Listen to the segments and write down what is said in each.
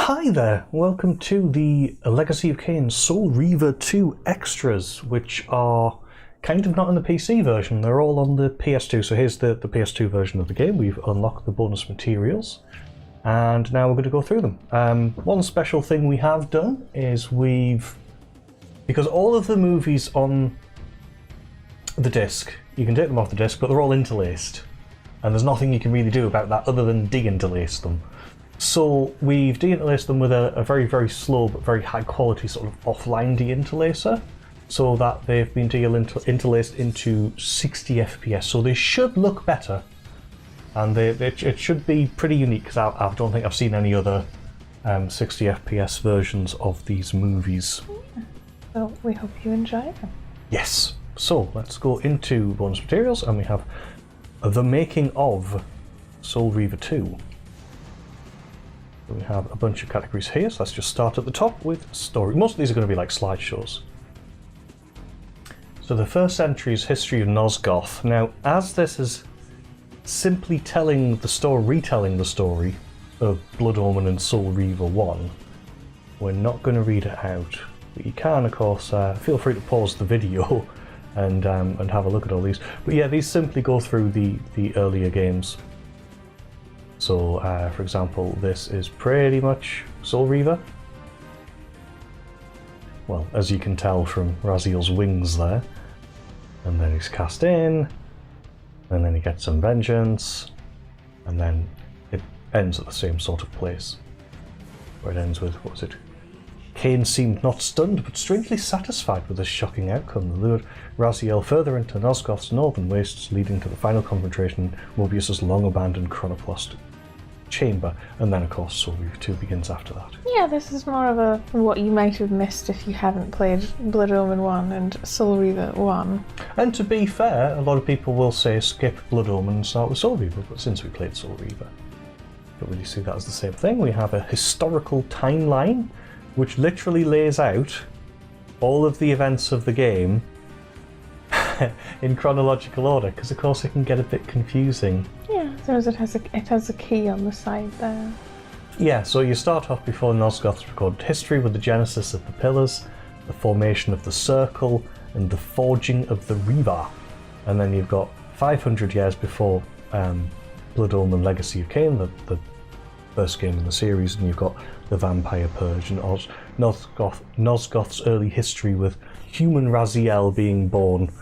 Hi there, welcome to the Legacy of Kain Soul Reaver 2 extras, which are kind of not in the PC version, they're all on the PS2. So here's the PS2 version of the game. We've unlocked the bonus materials, and now we're going to go through them. One special thing we have done is because all of the movies on the disc, you can take them off the disc, but they're all interlaced, and there's nothing you can really do about that other than de-interlace them. So we've de-interlaced them with a very, very slow but very high quality sort of offline de-interlacer, so that they've been interlaced into 60 FPS, so they should look better, and it should be pretty unique, because I don't think I've seen any other 60 FPS versions of these movies. So we hope you enjoy them. Yes, so let's go into bonus materials, and we have the making of Soul Reaver 2. We have a bunch of categories here, so let's just start at the top with story. Most of these are going to be like slideshows. So the first entry is History of Nosgoth. Now, as this is simply retelling the story of Blood Omen and Soul Reaver 1, we're not going to read it out. But you can, of course, feel free to pause the video and have a look at all these. But yeah, these simply go through the earlier games. So, for example, this is pretty much Soul Reaver. Well, as you can tell from Raziel's wings there. And then he's cast in, and then he gets some vengeance, and then it ends at the same sort of place. Where it ends with, what was it? Kain seemed not stunned, but strangely satisfied with this shocking outcome. They lured Raziel further into Nosgoth's northern wastes, leading to the final confrontation in Mobius's long-abandoned chronoplast chamber, and then of course Soul Reaver 2 begins after that. Yeah, this is more of a what you might have missed if you hadn't played Blood Omen 1 and Soul Reaver 1. And to be fair, a lot of people will say skip Blood Omen and start with Soul Reaver, but since we played Soul Reaver, don't really see that as the same thing. We have a historical timeline, which literally lays out all of the events of the game in chronological order, because of course it can get a bit confusing. Yeah, so it has a key on the side there. Yeah, so you start off before Nosgoth's recorded history with the genesis of the Pillars, the formation of the Circle, and the forging of the Reaver. And then you've got 500 years before Blood Omen Legacy of Kain, the first game in the series, and you've got the Vampire Purge and Nosgoth's early history with human Raziel being born.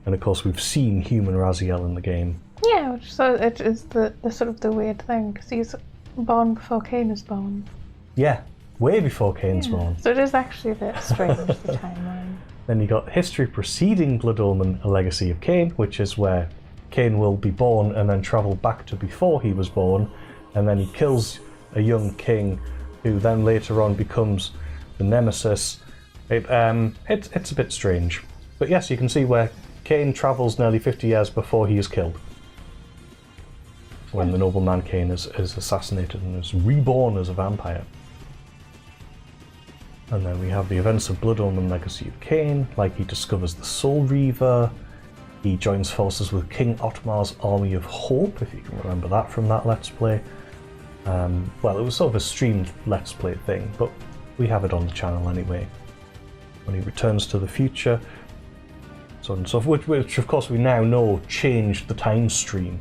And of course we've seen human Raziel in the game. Yeah, so it is the sort of the weird thing, because he's born before Kain is born. Yeah, way before Kain's born. So it is actually a bit strange, the timeline. Then you got history preceding Blood Omen, A Legacy of Kain, which is where Kain will be born and then travel back to before he was born, and then he kills a young king who then later on becomes the nemesis. It's a bit strange. But yes, you can see where Kain travels nearly 50 years before he is killed, when the nobleman Kain is assassinated and is reborn as a vampire. And then we have the events of Blood Omen Legacy of Kain, like he discovers the Soul Reaver, he joins forces with King Otmar's Army of Hope, if you can remember that from that Let's Play. Well, it was sort of a streamed Let's Play thing, but we have it on the channel anyway. When he returns to the future, so on and so forth, which of course we now know changed the time stream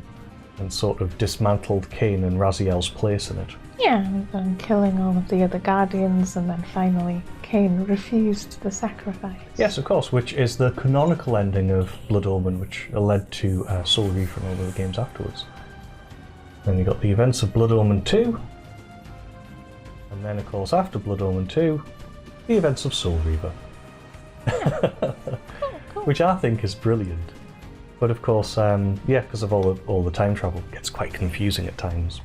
and sort of dismantled Kain and Raziel's place in it. Yeah, and then killing all of the other Guardians, and then finally Kain refused the sacrifice. Yes, of course, which is the canonical ending of Blood Omen, which led to Soul Reaver and all the games afterwards. Then you got the events of Blood Omen 2, and then of course after Blood Omen 2, the events of Soul Reaver. Cool. Which I think is brilliant. But of course, yeah, because of all the time travel, it gets quite confusing at times.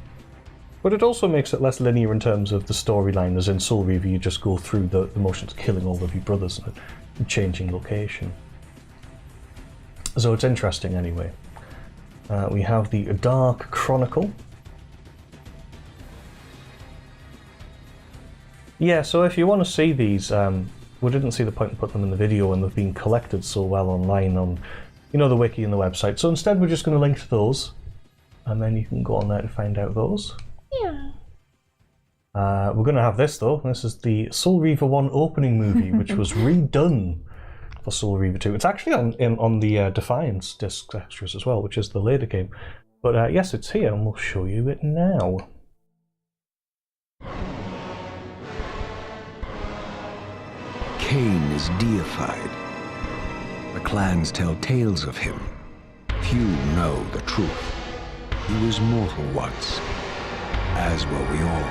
But it also makes it less linear in terms of the storyline, as in Soul Reaver you just go through the motions, killing all of your brothers and changing location. So it's interesting anyway. We have the Dark Chronicle. Yeah, so if you want to see these, we didn't see the point in putting them in the video when they've been collected so well online on, you know, the wiki and the website. So instead we're just going to link to those, and then you can go on there to find out those. Yeah. We're going to have this though. This is the Soul Reaver 1 opening movie, which was redone for Soul Reaver 2. It's actually on the Defiance disc extras as well, which is the later game. But yes, it's here, and we'll show you it now. Kain is deified. The clans tell tales of him. Few know the truth. He was mortal once, as were we all.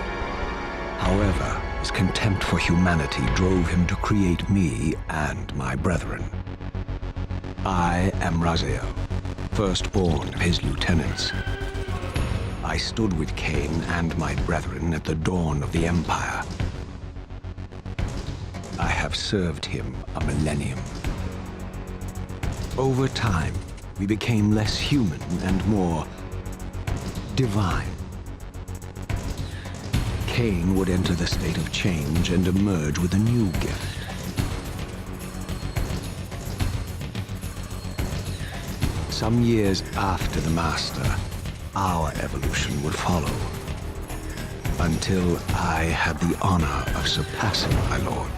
However, his contempt for humanity drove him to create me and my brethren. I am Raziel, firstborn of his lieutenants. I stood with Kain and my brethren at the dawn of the Empire. I have served him a millennium. Over time, we became less human and more divine. Kain would enter the state of change and emerge with a new gift. Some years after the Master, our evolution would follow, until I had the honor of surpassing my lord.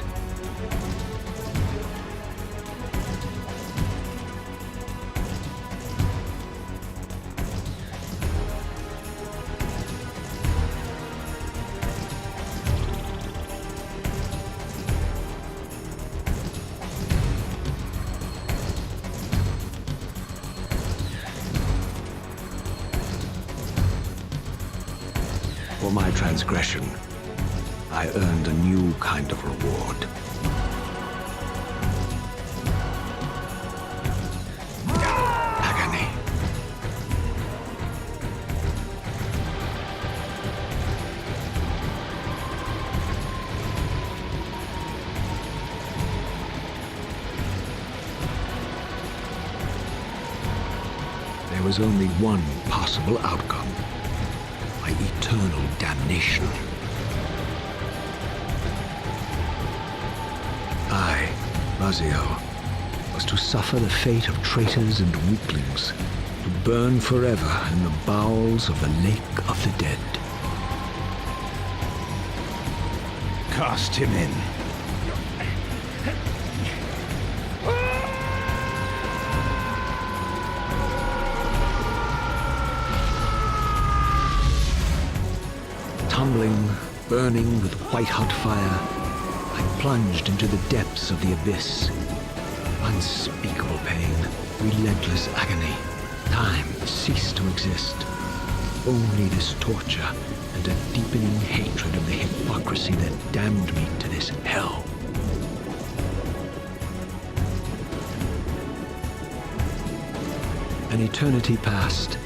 For my transgression, I earned a new kind of reward. Agony. There was only one possible outcome. My eternal damnation. I, Raziel, was to suffer the fate of traitors and weaklings, to burn forever in the bowels of the Lake of the Dead. Cast him in. Tumbling, burning with white-hot fire, I plunged into the depths of the abyss. Unspeakable pain, relentless agony. Time ceased to exist. Only this torture and a deepening hatred of the hypocrisy that damned me to this hell. An eternity passed,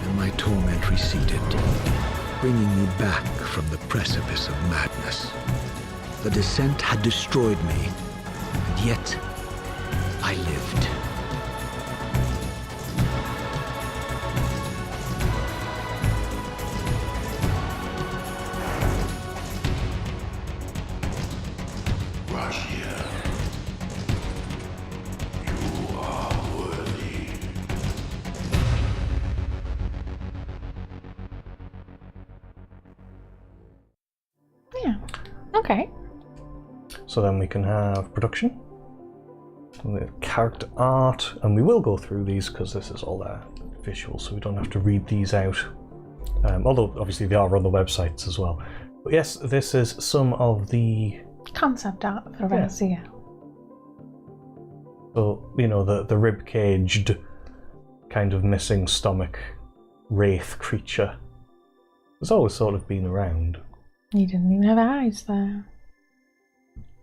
and my torment receded, bringing me back from the precipice of madness. The descent had destroyed me, and yet I lived. Raziel, you are worthy. Yeah. Okay. So then we can have production, and we have character art, and we will go through these because this is all their visual, so we don't have to read these out. Although obviously they are on the websites as well. But yes, this is some of the Concept art for Raziel. So, you know, the rib-caged, kind of missing stomach, wraith creature has always sort of been around. You didn't even have eyes there.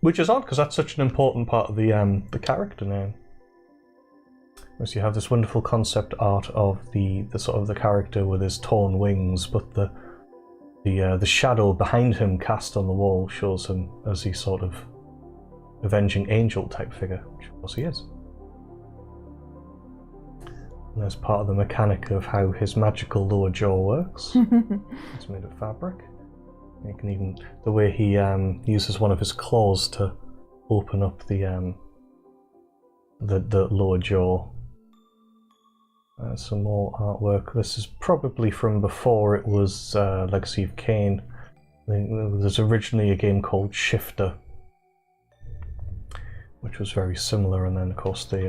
Which is odd, because that's such an important part of the character now. Whereas you have this wonderful concept art of the sort of the character with his torn wings, but the shadow behind him cast on the wall shows him as he sort of avenging angel type figure, which of course he is. And there's part of the mechanic of how his magical lower jaw works. It's made of fabric. You can even, the way he uses one of his claws to open up the lower jaw. Some more artwork. This is probably from before it was Legacy of Kain. There's originally a game called Shifter, which was very similar, and then of course they,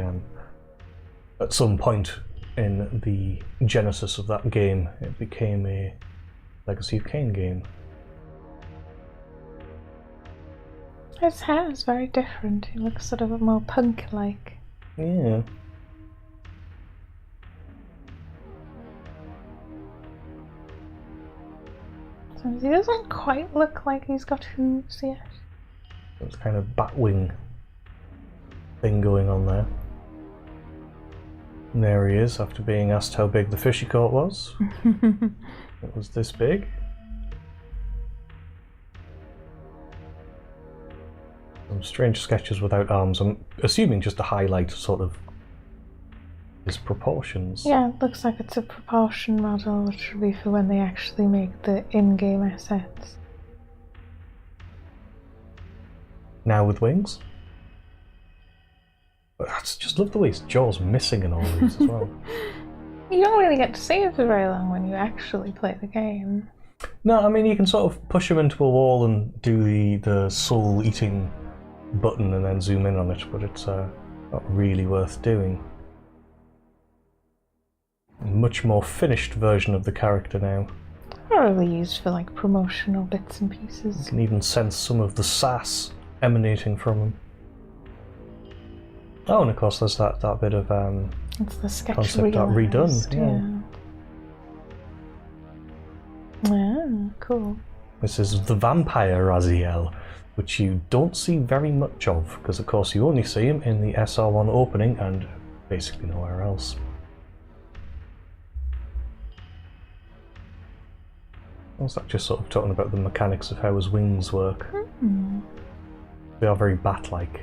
at some point in the genesis of that game, it became a Legacy of Kain game. His hair is very different. He looks sort of more punk-like. Yeah. He doesn't quite look like he's got hooves yet. There's kind of batwing thing going on there. And there he is, after being asked how big the fish he caught was. It was this big. Some strange sketches without arms. I'm assuming just to highlight sort of his proportions. Yeah, it looks like it's a proportion model, which will be for when they actually make the in-game assets. Now with wings. But I just love the way his jaw's missing in all these as well. You don't really get to see it for very long when you actually play the game. No, I mean you can sort of push him into a wall and do the soul eating button and then zoom in on it, but it's not really worth doing. A much more finished version of the character now. Probably used for like promotional bits and You pieces. can even sense some of the sass emanating from him. Oh, and of course there's that bit of It's the sketch concept art redone. Yeah. Ah, cool. This is the vampire Raziel, which you don't see very much of, because of course you only see him in the SR1 opening and basically nowhere else. Was that just sort of talking about the mechanics of how his wings work? Mm. They are very bat-like.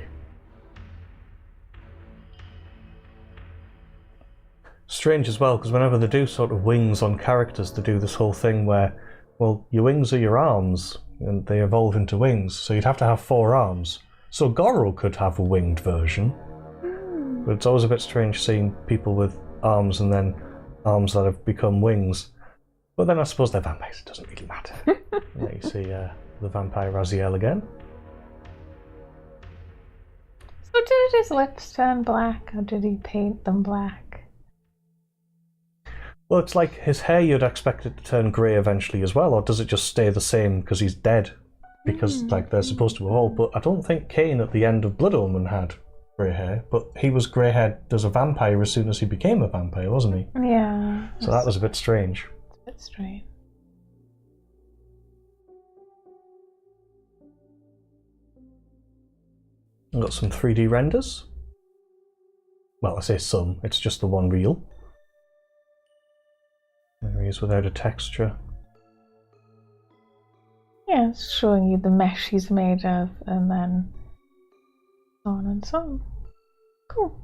Strange as well, because whenever they do sort of wings on characters, they do this whole thing where, well, your wings are your arms, and they evolve into wings, so you'd have to have 4 arms. So Goro could have a winged version, but it's always a bit strange seeing people with arms and then arms that have become wings. But then I suppose they're vampires, it doesn't really matter. There you see the vampire Raziel again. So did his lips turn black, or did he paint them black? Well, it's like his hair, you'd expect it to turn grey eventually as well, or does it just stay the same because he's dead? Because like they're supposed to evolve, but I don't think Kain at the end of Blood Omen had grey hair, but he was grey-haired as a vampire as soon as he became a vampire, wasn't he? Yeah. So that was a bit strange. It's a bit strange. I've got some 3D renders. Well, I say some, it's just the one reel. There he is without a texture. Yeah, it's showing you the mesh he's made of, and then so on and so on. Cool.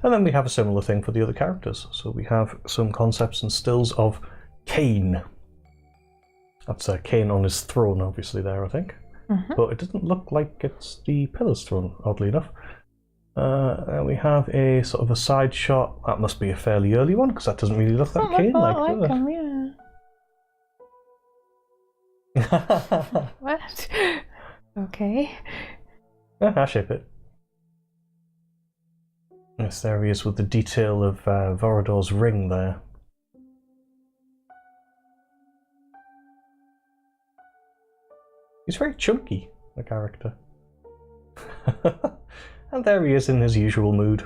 And then we have a similar thing for the other characters. So we have some concepts and stills of Kain. That's Kain on his throne, obviously, there, I think. Mm-hmm. But it doesn't look like it's the Pillars throne, oddly enough. We have a sort of a side shot. That must be a fairly early one, because that doesn't really look that Kain-like, does it? Him, yeah. What? Okay. I ship it. Yes, there he is with the detail of Vorador's ring there. He's very chunky, the character. And there he is in his usual mood.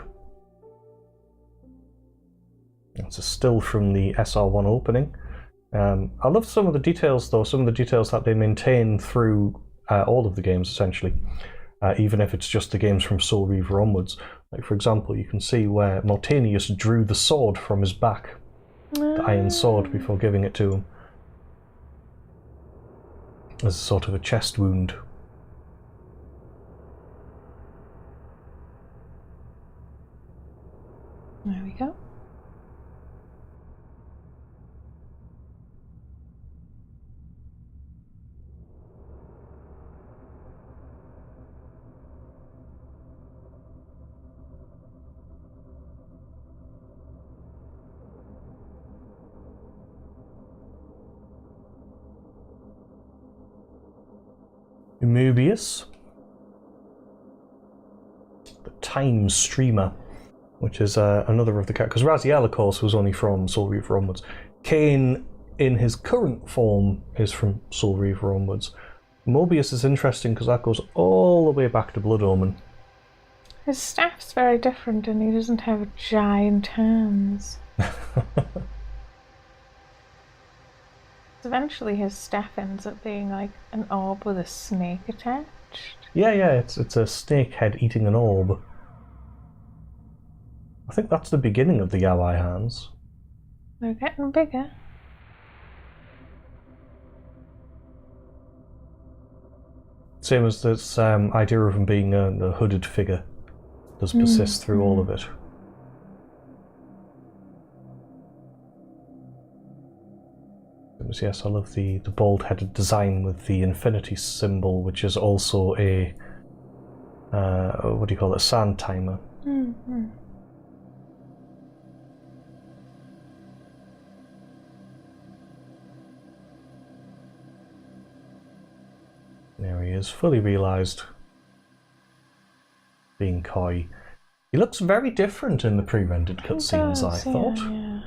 It's a still from the SR1 opening. I love some of the details, though, some of the details that they maintain through all of the games, essentially. Even if it's just the games from Soul Reaver onwards. Like, for example, you can see where Mortanius drew the sword from his back. The iron sword, before giving it to him. As sort of a chest wound. There we go. Mobius. The Time Streamer, which is another of the characters. Because Raziel, of course, was only from Soul Reaver onwards. Kain, in his current form, is from Soul Reaver onwards. Mobius is interesting because that goes all the way back to Blood Omen. His staff's very different and he doesn't have giant hands. Eventually his staff ends up being like an orb with a snake attached. Yeah, it's a snake head eating an orb. I think that's the beginning of the Yaoi hands. They're getting bigger. Same as this idea of him being a hooded figure does persist through all of it. Yes, I love the bald-headed design with the infinity symbol, which is also a what do you call it? A sand timer. Mm-hmm. There he is, fully realised. Being coy. He looks very different in the pre-rendered cutscenes, I thought. Yeah.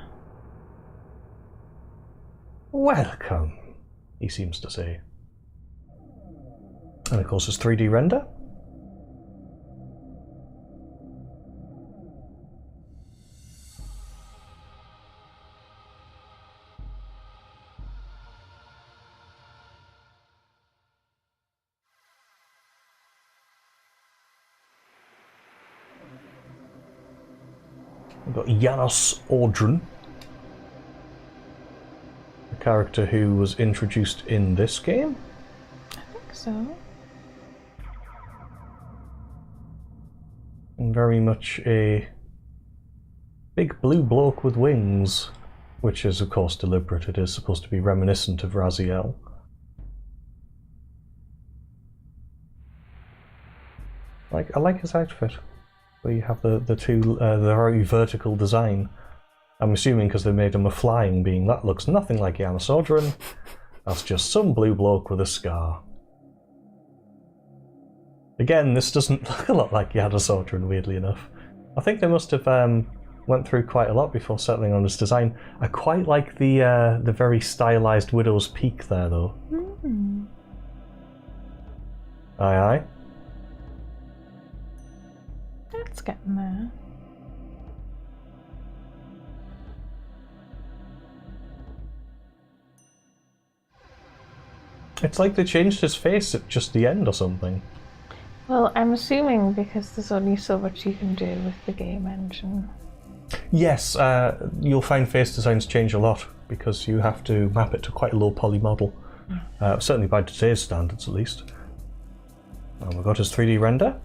Welcome, he seems to say. And of course his 3D render. We've got Janos Audrun, a character who was introduced in this game. I think so. And very much a big blue bloke with wings, which is of course deliberate. It is supposed to be reminiscent of Raziel. I like his outfit, where you have the very vertical design. I'm assuming because they made him a flying being. That looks nothing like Janos Audrun. That's just some blue bloke with a scar. Again, this doesn't look a lot like Janos Audrun, weirdly enough. I think they must have went through quite a lot before settling on this design. I quite like the very stylized Widow's Peak there, though. Mm. Aye, aye. That's getting there. It's like they changed his face at just the end or something. Well, I'm assuming because there's only so much you can do with the game engine. Yes, you'll find face designs change a lot because you have to map it to quite a low poly model. Certainly by today's standards, at least. And we've got his 3D render.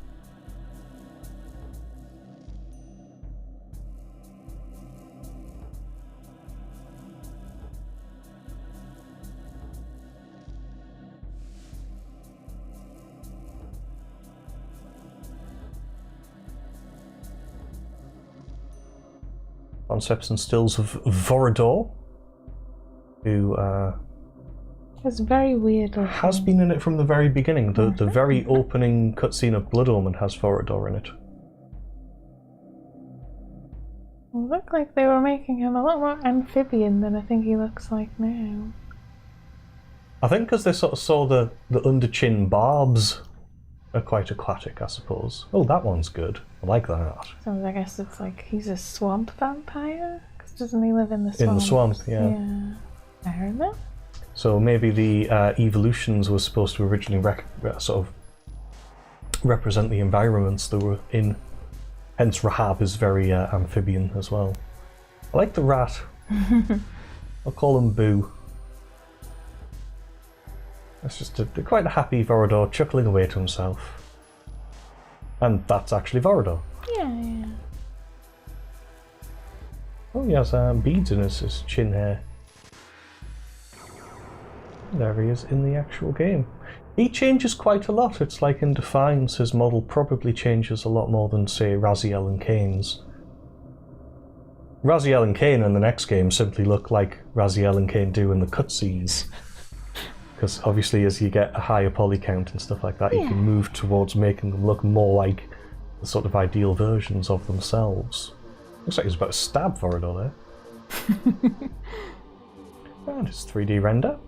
Concepts and stills of Vorador, who It's very weird. has been in it from the very beginning. The very opening cutscene of Blood Omen has Vorador in it. It looked like they were making him a lot more amphibian than I think he looks like now. I think because they sort of saw the under-chin barbs are quite aquatic, I suppose. Oh, that one's good. I like that. So I guess it's like he's a swamp vampire? Because doesn't he live in the swamp? In the swamp, yeah. I don't know. So maybe the evolutions were supposed to originally sort of represent the environments they were in. Hence Rahab is very amphibian as well. I like the rat. I'll call him Boo. That's just quite a happy Vorador chuckling away to himself. And that's actually Vorador. Yeah. Oh, he has beads in his chin hair. There he is in the actual game. He changes quite a lot. It's like in Defiance, his model probably changes a lot more than, say, Raziel and Kain's. Raziel and Kain in the next game simply look like Raziel and Kain do in the cutscenes. because obviously as you get a higher poly count and stuff like that, you Yeah. can move towards making them look more like the sort of ideal versions of themselves. Looks like there's about a stab for it all there. And it's 3D render.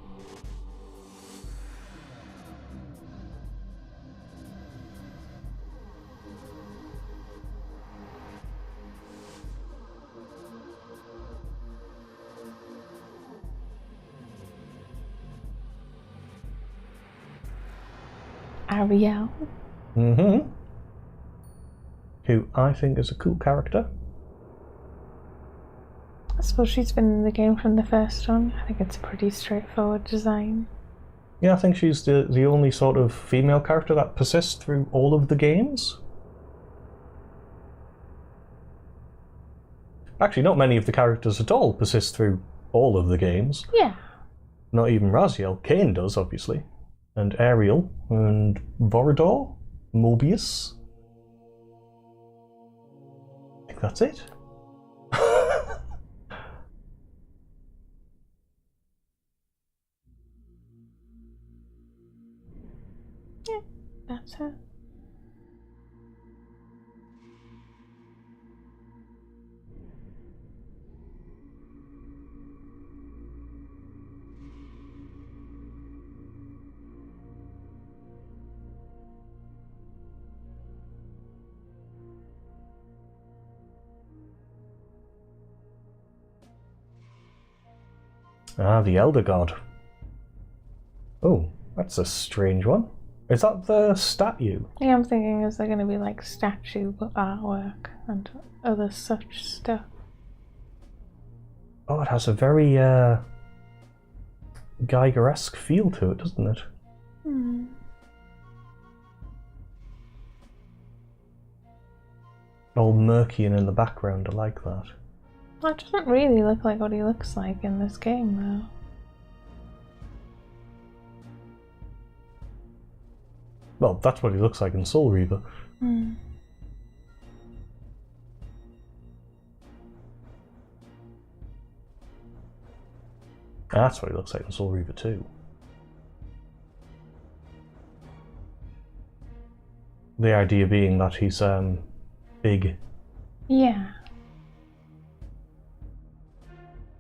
Ariel. Mm-hmm. Who I think is a cool character. I suppose she's been in the game from the first one. I think it's a pretty straightforward design. Yeah, I think she's the only sort of female character that persists through all of the games. Actually, not many of the characters at all persist through all of the games. Yeah. Not even Raziel. Kain does, obviously. And Ariel. And Vorador. Mobius. I think that's it. Yeah, that's her. Ah, the Elder God. Oh, that's a strange one. Is that the statue? Yeah, I'm thinking is there going to be like statue artwork and other such stuff. Oh, it has a very Geiger-esque feel to it, doesn't it? Hmm. All murky and in the background, I like that. That doesn't really look like what he looks like in this game, though. Well, that's what he looks like in Soul Reaver. Hmm. That's what he looks like in Soul Reaver 2. The idea being that he's big. Yeah.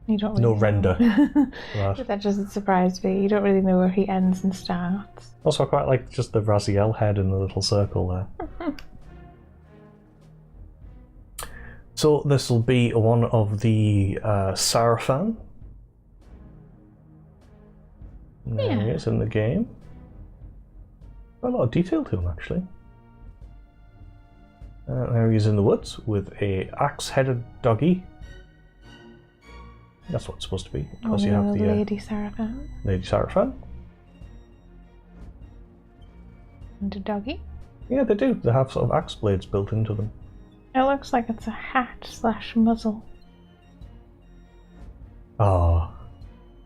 You don't really No know. render. Right. That doesn't surprise me. You don't really know where he ends and starts. Also, I quite like just the Raziel head in the little circle there. So this will be one of the Sarafan. There he is in the game. Got a lot of detail to him, actually. There he is in the woods with a axe-headed doggy. That's what it's supposed to be. Because you have the Lady Sarafan. Lady Sarafan. And a doggy. Yeah, they do. They have sort of axe blades built into them. It looks like it's a hat / muzzle. Oh,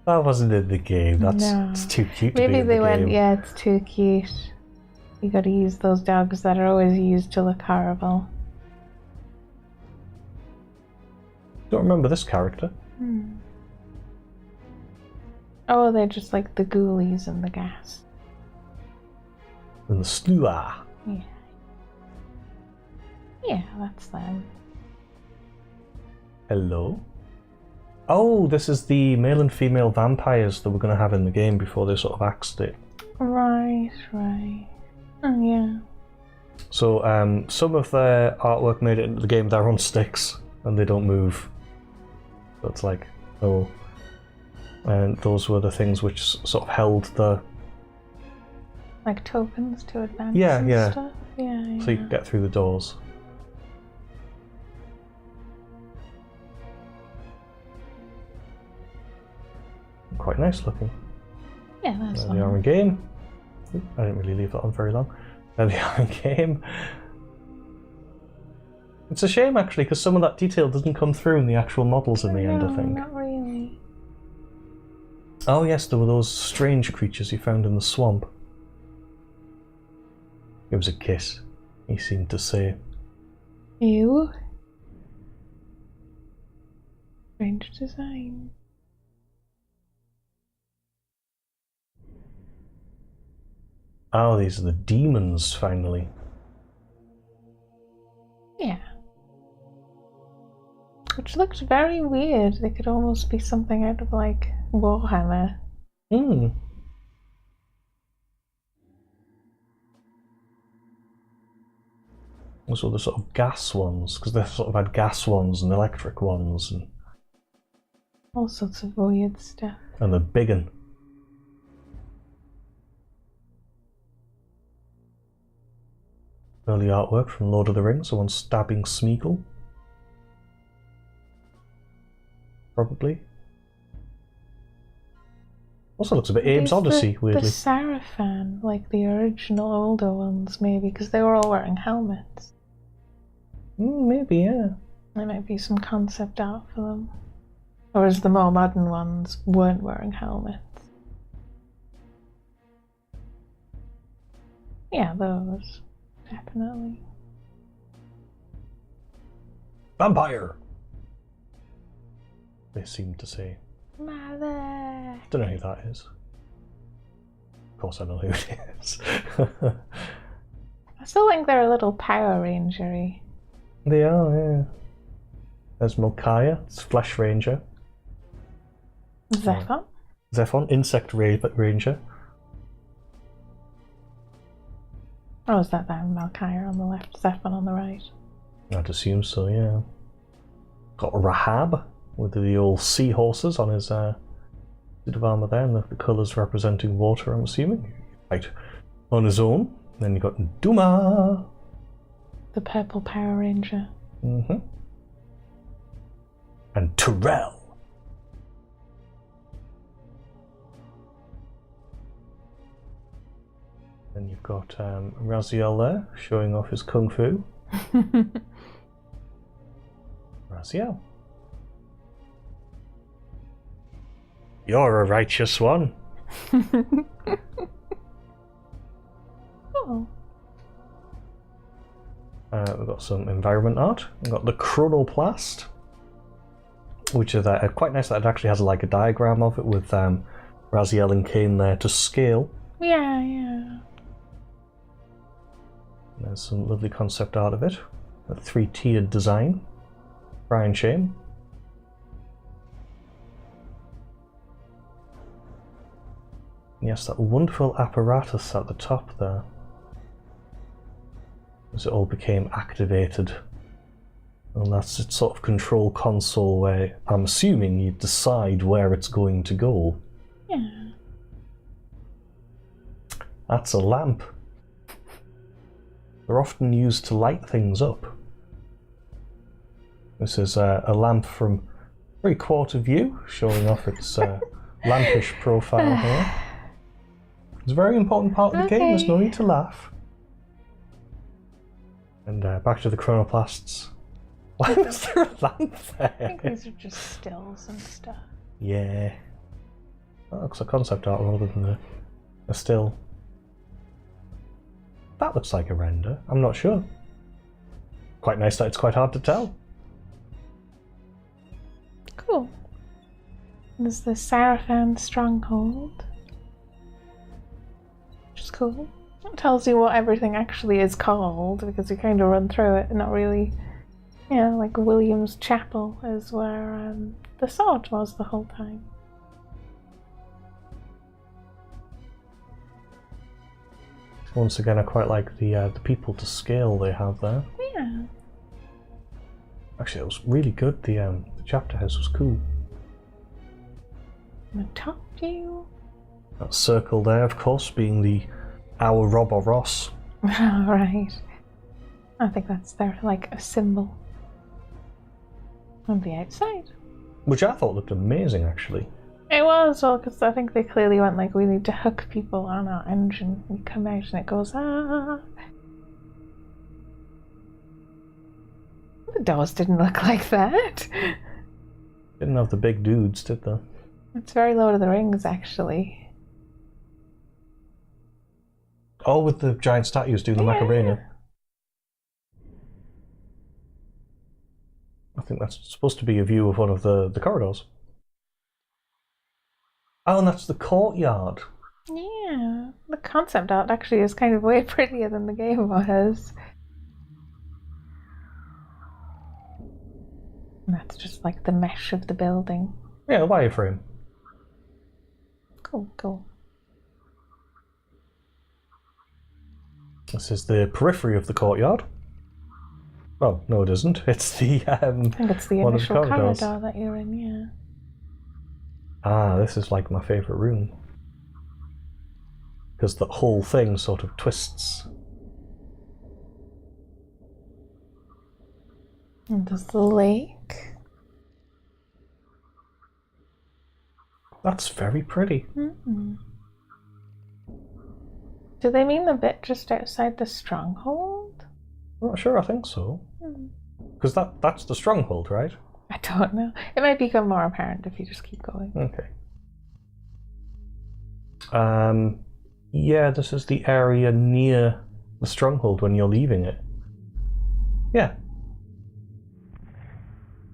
that wasn't in the game. That's No. it's too cute to Maybe be in they the went, game. yeah, it's too cute. You gotta use those dogs that are always used to look horrible. Don't remember this character. Hmm. Oh, they're just like the ghoulies and the gas. And the Slua. Yeah. Yeah, that's them. Hello. Oh, this is the male and female vampires that we're going to have in the game before they sort of axed it. Right. Oh, yeah. So some of their artwork made it into the game. They're on sticks and they don't move. So it's like, oh. And those were the things which sort of held the... Like tokens to advance Yeah, and yeah. stuff. Yeah. So you could get through the doors. Quite nice looking. Yeah, that's There they are in game. Oop, I didn't really leave that on very long. There they are in game. It's a shame actually, because some of that detail doesn't come through in the actual models in the end, I think. Not really. Oh yes, there were those strange creatures you found in the swamp. It was a kiss, he seemed to say. Ew. Strange design. Oh, these are the demons, finally. Yeah. Which looked very weird. They could almost be something out of, like, Warhammer. Hmm. Also the sort of gas ones, because they've sort of had gas ones and electric ones, and All sorts of weird stuff. the big one. Early artwork from Lord of the Rings, someone stabbing Smeagol. Probably. Also looks a bit Abe's Odyssey, weirdly. The Sarafan, like the original older ones, maybe, because they were all wearing helmets. Maybe, yeah. There might be some concept art for them. Whereas the more modern ones weren't wearing helmets. Yeah, those. Definitely. Vampire! They seem to say. Mother! Don't know who that is. Of course I know who it is. I still think they're a little Power Ranger-y. They are, yeah. There's Milkaya, it's Flesh Ranger. Zephon? Zephon, Insect Ranger. Oh, is that them? Malkaya on the left, Zephon on the right. I'd assume so, yeah. Got Rahab with the old seahorses on his bit of armour there, and the colours representing water, I'm assuming. Right. On his own. Then you've got Duma. The purple Power Ranger. Mm-hmm. And Terrell. Then you've got Raziel there, showing off his kung fu. Raziel. You're a righteous one. Oh. We've got some environment art. We've got the Chronoplast, which is quite nice that it actually has like a diagram of it with Raziel and Kain there to scale. Yeah, yeah. There's some lovely concept art of it. A 3-tiered design. Brian Shame. Yes, that wonderful apparatus at the top there. As it all became activated. And that's its sort of control console where I'm assuming you decide where it's going to go. Yeah. That's a lamp. They're often used to light things up. This is a lamp from 3/4 view, showing off its lampish profile here. It's a very important part of the game, there's no need to laugh. And back to the Chronoplasts. Why was there a lamp there? I think these are just stills and stuff. Yeah. That looks like concept art rather than a still. That looks like a render, I'm not sure. Quite nice that it's quite hard to tell. Cool. There's the Saturn Stronghold. Which is cool. It tells you what everything actually is called, because you kind of run through it and not really... Yeah, like William's Chapel is where the sword was the whole time. Once again, I quite like the people to scale they have there. Yeah. Actually, it was really good. The chapter house was cool. The top view. That circle there, of course, being our Robber Ross. Right. I think that's their, like, a symbol. On the outside. Which I thought looked amazing, actually. It was, well, because I think they clearly went like, we need to hook people on our engine. We come out and it goes, ah. The doors didn't look like that. Didn't have the big dudes, did they? It's very Lord of the Rings, actually. Oh, with the giant statues doing the Macarena. I think that's supposed to be a view of one of the corridors. Oh, and that's the courtyard. Yeah. The concept art actually is kind of way prettier than the game was. And that's just like the mesh of the building. Yeah, a wireframe. Cool, cool. This is the periphery of the courtyard. Well, no it isn't. It's the I think it's the one of the initial corridors. corridor that you're in, yeah. Ah, this is like my favourite room. Because the whole thing sort of twists. And there's the lake. That's very pretty. Mm-mm. Do they mean the bit just outside the stronghold? I'm not sure, I think so. Because that's the stronghold, right? I don't know. It might become more apparent if you just keep going. Okay. Yeah, this is the area near the stronghold when you're leaving it. Yeah.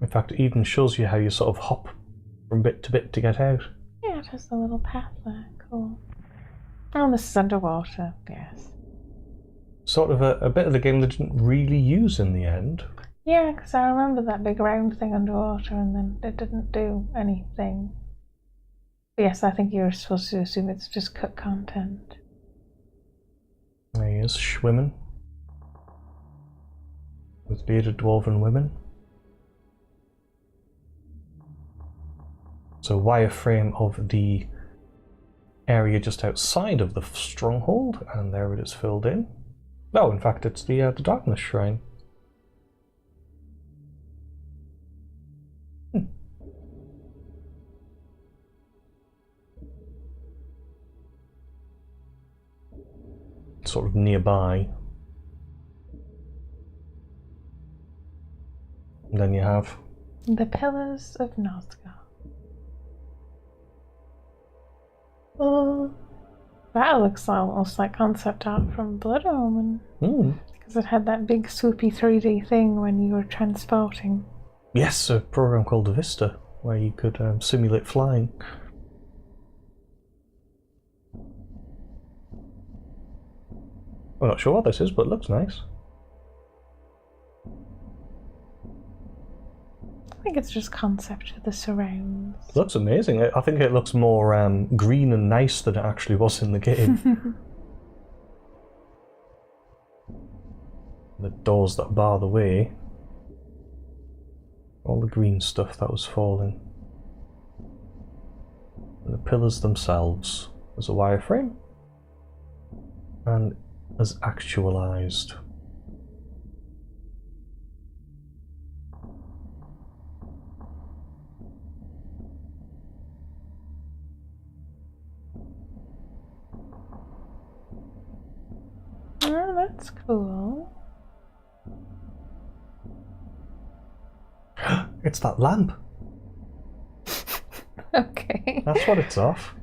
In fact, it even shows you how you sort of hop from bit to bit to get out. Yeah, it has a little path there. Cool. Oh, this is underwater. Yes. Sort of a bit of the game they didn't really use in the end. Yeah, because I remember that big round thing underwater and then it didn't do anything. Yes, I think you're supposed to assume it's just cut content. There he is, swimming. With bearded dwarven women. So wireframe of the area just outside of the stronghold, and there it is filled in. No, in fact it's the darkness shrine. Sort of nearby. And then you have The Pillars of Nazca. Oh, that looks almost like concept art from Blood Omen. Because it had that big swoopy 3D thing when you were transporting. Yes, a program called Vista, where you could simulate flying. I'm not sure what this is, but it looks nice. I think it's just concept of the surrounds. It looks amazing. I think it looks more green and nice than it actually was in the game. The doors that bar the way. All the green stuff that was falling. And the pillars themselves as a wireframe. And as actualized. Oh, that's cool. It's that lamp. Okay. That's what it's off.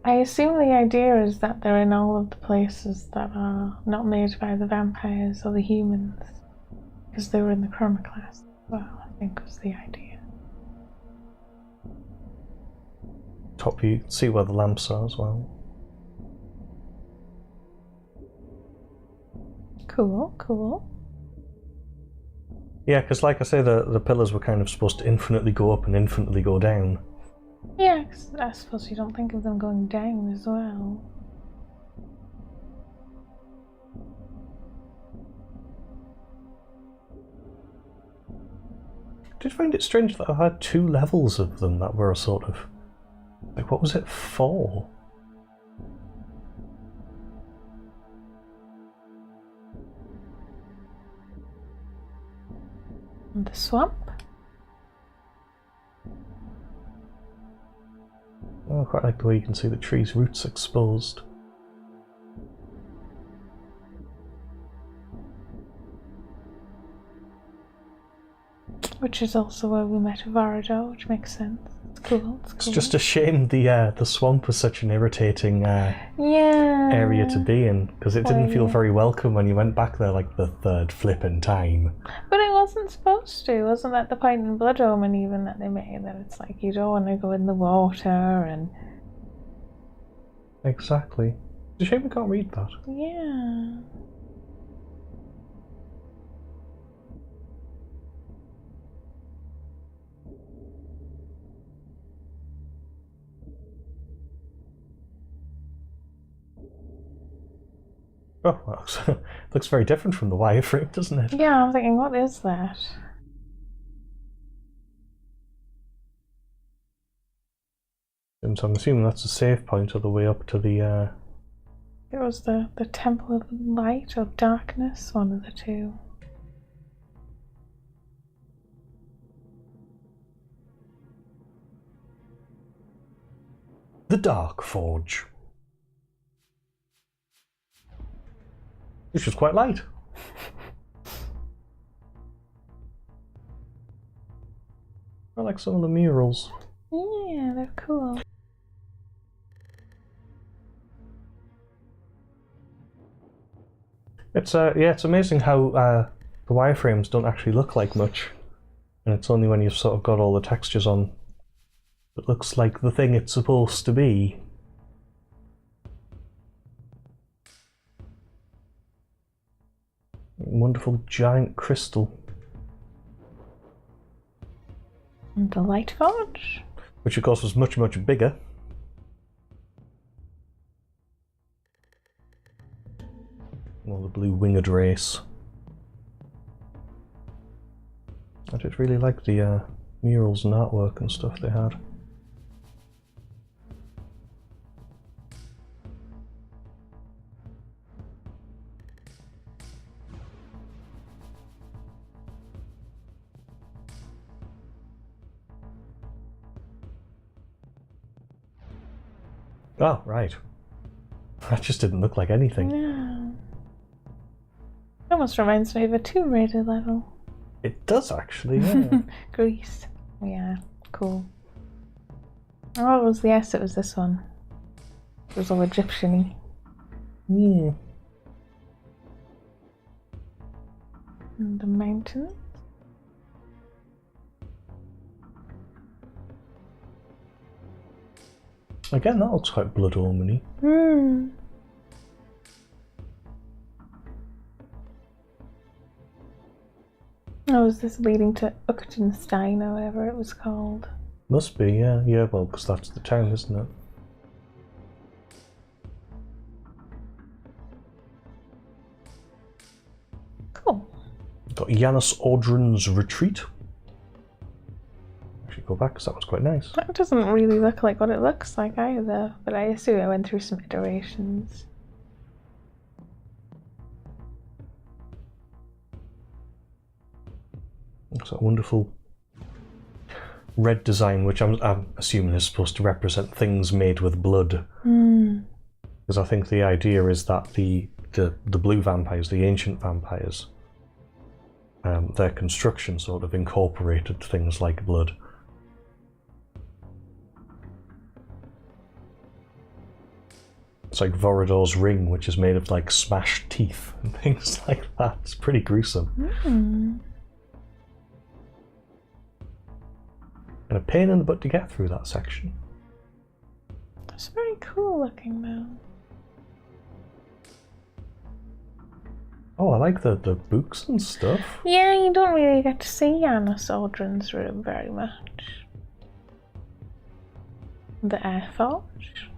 I assume the idea is that they're in all of the places that are not made by the vampires or the humans. Because they were in the Chroma class. Well, I think was the idea. Top view, see where the lamps are as well. Cool, cool. Yeah, because like I say, the pillars were kind of supposed to infinitely go up and infinitely go down. Yeah, 'cause I suppose you don't think of them going down as well. I did find it strange that I had 2 levels of them that were sort of... Like, what was it for? And the swamp? Oh, I quite like the way you can see the tree's roots exposed. Which is also where we met Varador, which makes sense. It's cool, it's cool. It's just a shame the swamp was such an irritating yeah. area to be in, because it didn't feel yeah. very welcome when you went back there like the 3rd flipping time. But it wasn't supposed to. Wasn't that the point in Blood Omen even that they made? That it's like you don't want to go in the water and... Exactly. It's a shame we can't read that. Yeah. Oh, well, looks very different from the wireframe, doesn't it? Yeah, I'm thinking, what is that? And so I'm assuming that's a save point all the way up to the... It was the Temple of Light or Darkness, one of the two. the Dark Forge. Which was quite light. I like some of the murals. Yeah, they're cool. It's it's amazing how the wireframes don't actually look like much, and it's only when you've sort of got all the textures on it looks like the thing it's supposed to be. Wonderful giant crystal. And the Light Forge? Which of course was much, much bigger. Well, the blue winged race. I did really like the murals and artwork and stuff they had. Oh, right. That just didn't look like anything. No. It almost reminds me of a Tomb Raider level. It does actually, yeah. Greece. Yeah, cool. Oh, it was the S, it was this one. It was all Egyptian-y. Yeah. And the mountains. Again, that looks quite Blood Omen-y. Hmm. Oh, is this leading to Uchtenstein or whatever it was called? Must be, yeah. Yeah, well, because that's the town, isn't it? Cool. Got Janus Audrun's Retreat. Actually, go back because that was quite nice. That doesn't really look like what it looks like either, but I assume I went through some iterations. Looks like a wonderful red design, which I'm assuming is supposed to represent things made with blood. Because I think the idea is that the blue vampires, the ancient vampires, their construction sort of incorporated things like blood. It's like Vorador's ring, which is made of like smashed teeth and things like that. It's pretty gruesome. And a pain in the butt to get through that section. It's very cool looking though. Oh, I like the books and stuff. Yeah, you don't really get to see Janus Audrun's room very much. The Air Forge.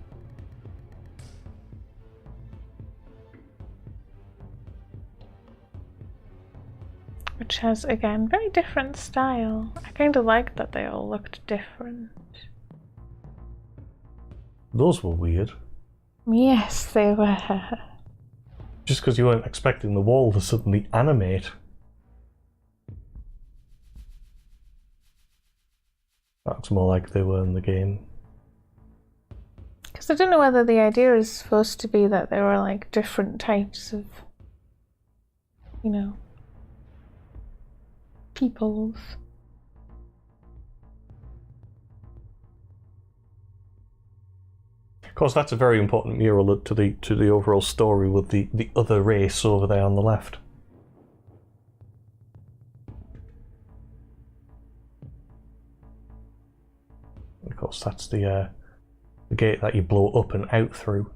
Which has, again, very different style. I kind of liked that they all looked different. Those were weird. Yes, they were. Just because you weren't expecting the wall to suddenly animate. That's more like they were in the game. Because I don't know whether the idea is supposed to be that there were like different types of, you know, peoples. Of course, that's a very important mural to the overall story with the other race over there on the left. Of course, that's the the gate that you blow up and out through.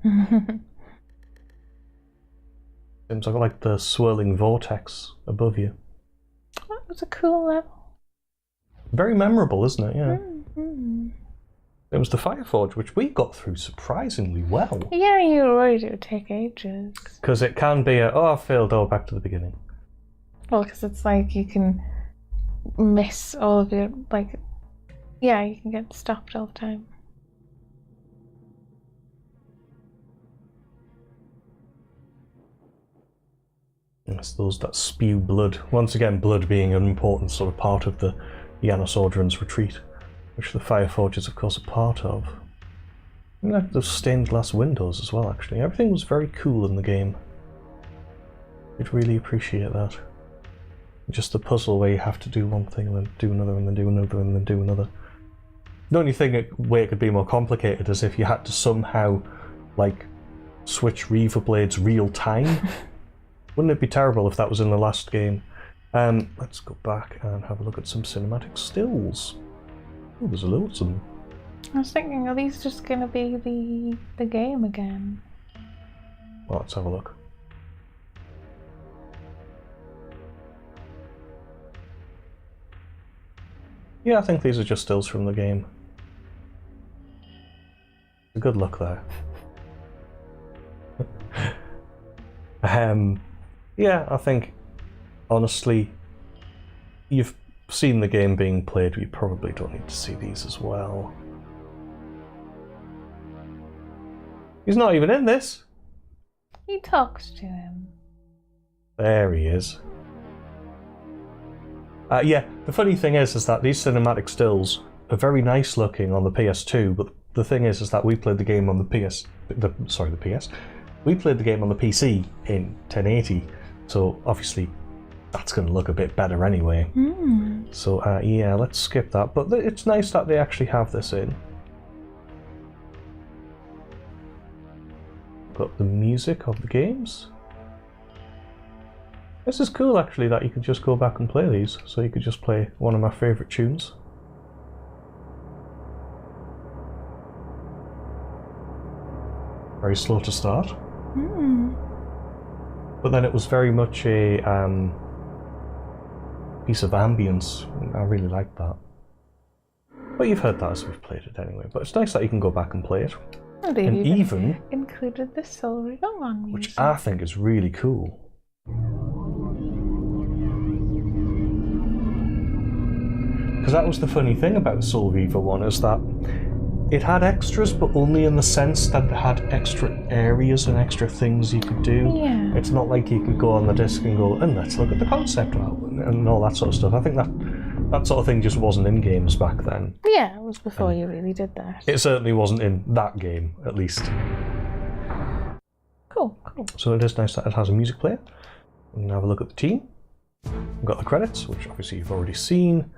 Seems like the swirling vortex above you. That was a cool level. Very memorable, isn't it? Yeah. Mm-hmm. It was the Fireforge, which we got through surprisingly well. Yeah, you were worried it would take ages. Because it can be I failed, back to the beginning. Well, because it's like you can miss all of your, like, yeah, you can get stopped all the time. It's those that spew blood. Once again, blood being an important sort of part of the Janos Orderon's retreat, which the Fireforge is, of course, a part of. I like those stained glass windows as well, actually. Everything was very cool in the game. I'd really appreciate that. Just the puzzle where you have to do one thing and then do another and then do another and then do another. The only way it could be more complicated is if you had to somehow, like, switch Reaver blades real time. Wouldn't it be terrible if that was in the last game? Let's go back and have a look at some cinematic stills. Oh, there's loads of them. I was thinking, are these just going to be the game again? Well, let's have a look. Yeah, I think these are just stills from the game. A good look there. Yeah, I think, honestly, you've seen the game being played, you probably don't need to see these as well. He's not even in this! He talks to him. There he is. Yeah, the funny thing is that these cinematic stills are very nice looking on the PS2, but the thing is that we played the game on the PS. We played the game on the PC in 1080, so obviously that's going to look a bit better anyway. So yeah, let's skip that. But it's nice that they actually have this in. Got the music of the games. This is cool actually that you could just go back and play these. So you could just play one of my favourite tunes. Very slow to start. But then it was very much a piece of ambience. I really liked that. But you've heard that as we've played it anyway. But it's nice that you can go back and play it. And even included the Soul Reaver 1 music. Which I think is really cool. Because that was the funny thing about Soul Reaver 1, is that it had extras, but only in the sense that it had extra areas and extra things you could do. Yeah. It's not like you could go on the disc and go, and let's look at the concept art and all that sort of stuff. I think that sort of thing just wasn't in games back then. Yeah, it was before you really did that. It certainly wasn't in that game, at least. Cool. So it is nice that it has a music player. We can have a look at the team. We've got the credits, which obviously you've already seen.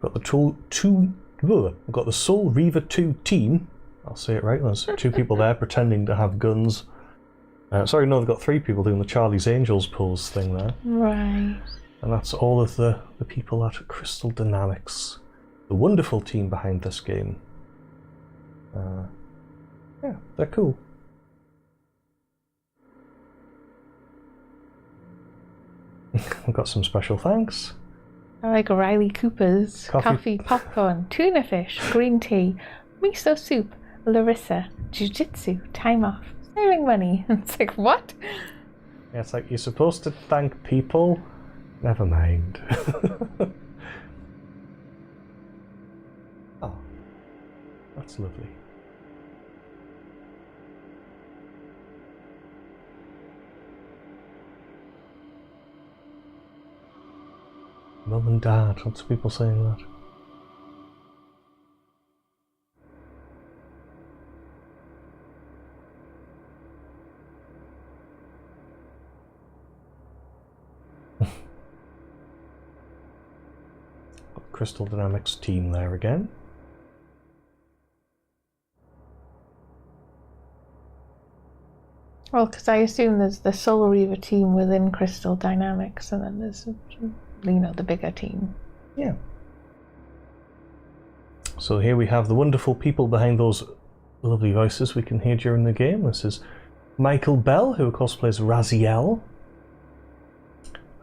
We've got the we've got the Soul Reaver 2 team. I'll say it right, there's 2 people there pretending to have guns. Sorry, no, they've got 3 people doing the Charlie's Angels pose thing there. Right. And that's all of the people at Crystal Dynamics, the wonderful team behind this game. Yeah, they're cool. We've got some special thanks. I like Riley Cooper's Coffee. popcorn, tuna fish, green tea, miso soup, Larissa, jiu-jitsu, time off, saving money. It's like, what? Yeah, it's like, you're supposed to thank people. Never mind. Oh, that's lovely. Mum and Dad, lots of people saying that. Crystal Dynamics team there again. Well, because I assume there's the Soul Reaver team within Crystal Dynamics, and then there's, the bigger team. Yeah. So here we have the wonderful people behind those lovely voices we can hear during the game. This is Michael Bell, who of course plays Raziel.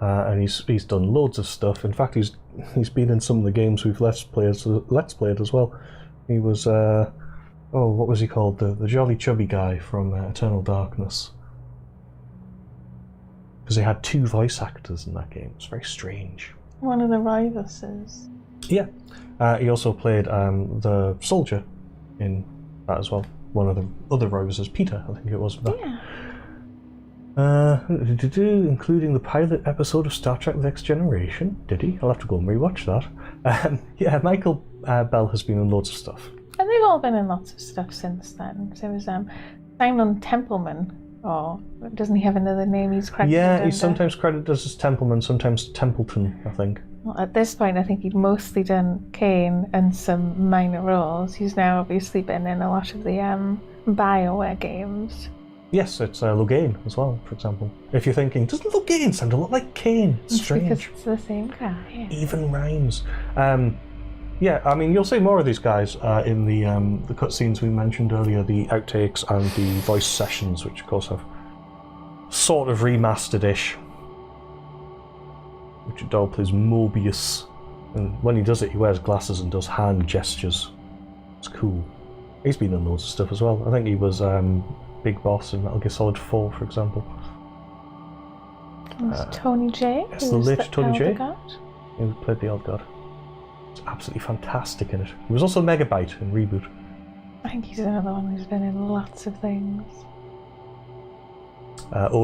And he's done loads of stuff. In fact, he's been in some of the games we've let's played as well. He was what was he called? The jolly chubby guy from Eternal Darkness. Because they had 2 voice actors in that game. It's very strange. One of the Rivuses. Yeah. He also played the soldier in that as well. One of the other Rivuses, Peter, I think it was. Yeah. Including the pilot episode of Star Trek: The Next Generation. Did he? I'll have to go and rewatch that. Yeah, Michael Bell has been in loads of stuff. And they've all been in lots of stuff since then. So it was Simon Templeman, or doesn't he have another name he's credited? Yeah, he's sometimes credited as Templeman, sometimes Templeton, I think. Well, at this point, I think he'd mostly done Kain and some minor roles. He's now obviously been in a lot of the BioWare games. Yes, it's Logain as well, for example. If you're thinking, doesn't Logain sound a lot like Kain? It's strange. Because it's the same guy. Yeah. Even rhymes. Yeah, I mean, you'll see more of these guys in the cutscenes we mentioned earlier, the outtakes and the voice sessions, which of course have sort of remastered-ish. Richard Doll plays Mobius, and when he does it, he wears glasses and does hand gestures. It's cool. He's been in loads of stuff as well. I think he was Big Boss in Metal Gear Solid 4, for example. There's Tony J. It's the late Tony J. God. He played the Old God. It's absolutely fantastic in it. He was also Megabyte in Reboot. I think he's another one who's been in lots of things. Rene,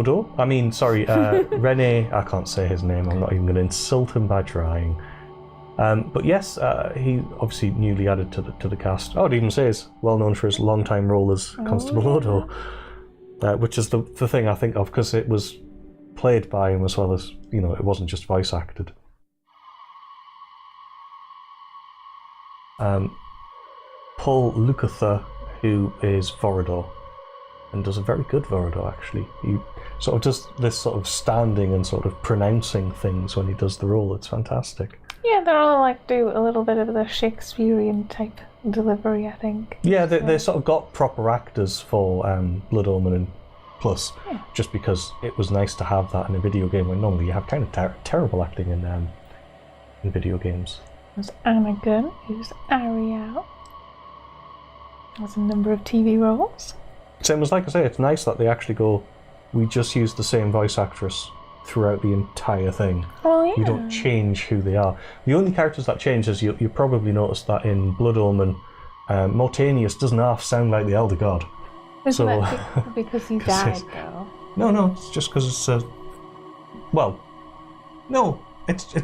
I can't say his name, I'm not even going to insult him by trying. But yes, he obviously newly added to the cast. Oh, it even says, well known for his long-time role as Constable Odo, which is the thing I think of, because it was played by him as well as, it wasn't just voice acted. Paul Lukather, who is Vorador, and does a very good Vorador, actually. He sort of does this sort of standing and sort of pronouncing things when he does the role. It's fantastic. Yeah, they're all do a little bit of the Shakespearean type delivery, I think. Yeah, they sort of got proper actors for Blood Omen and Plus, just because it was nice to have that in a video game when normally you have kind of terrible acting in video games. There's Anna Gunn, who's Ariel. There's a number of TV roles. Same as, like I say, it's nice that they actually go, we just use the same voice actress throughout the entire thing. Oh, yeah. You don't change who they are. The only characters that change is you probably noticed that in Blood Omen, Mortanius doesn't half sound like the Elder God. Isn't that because he died, though? No, it's just because it's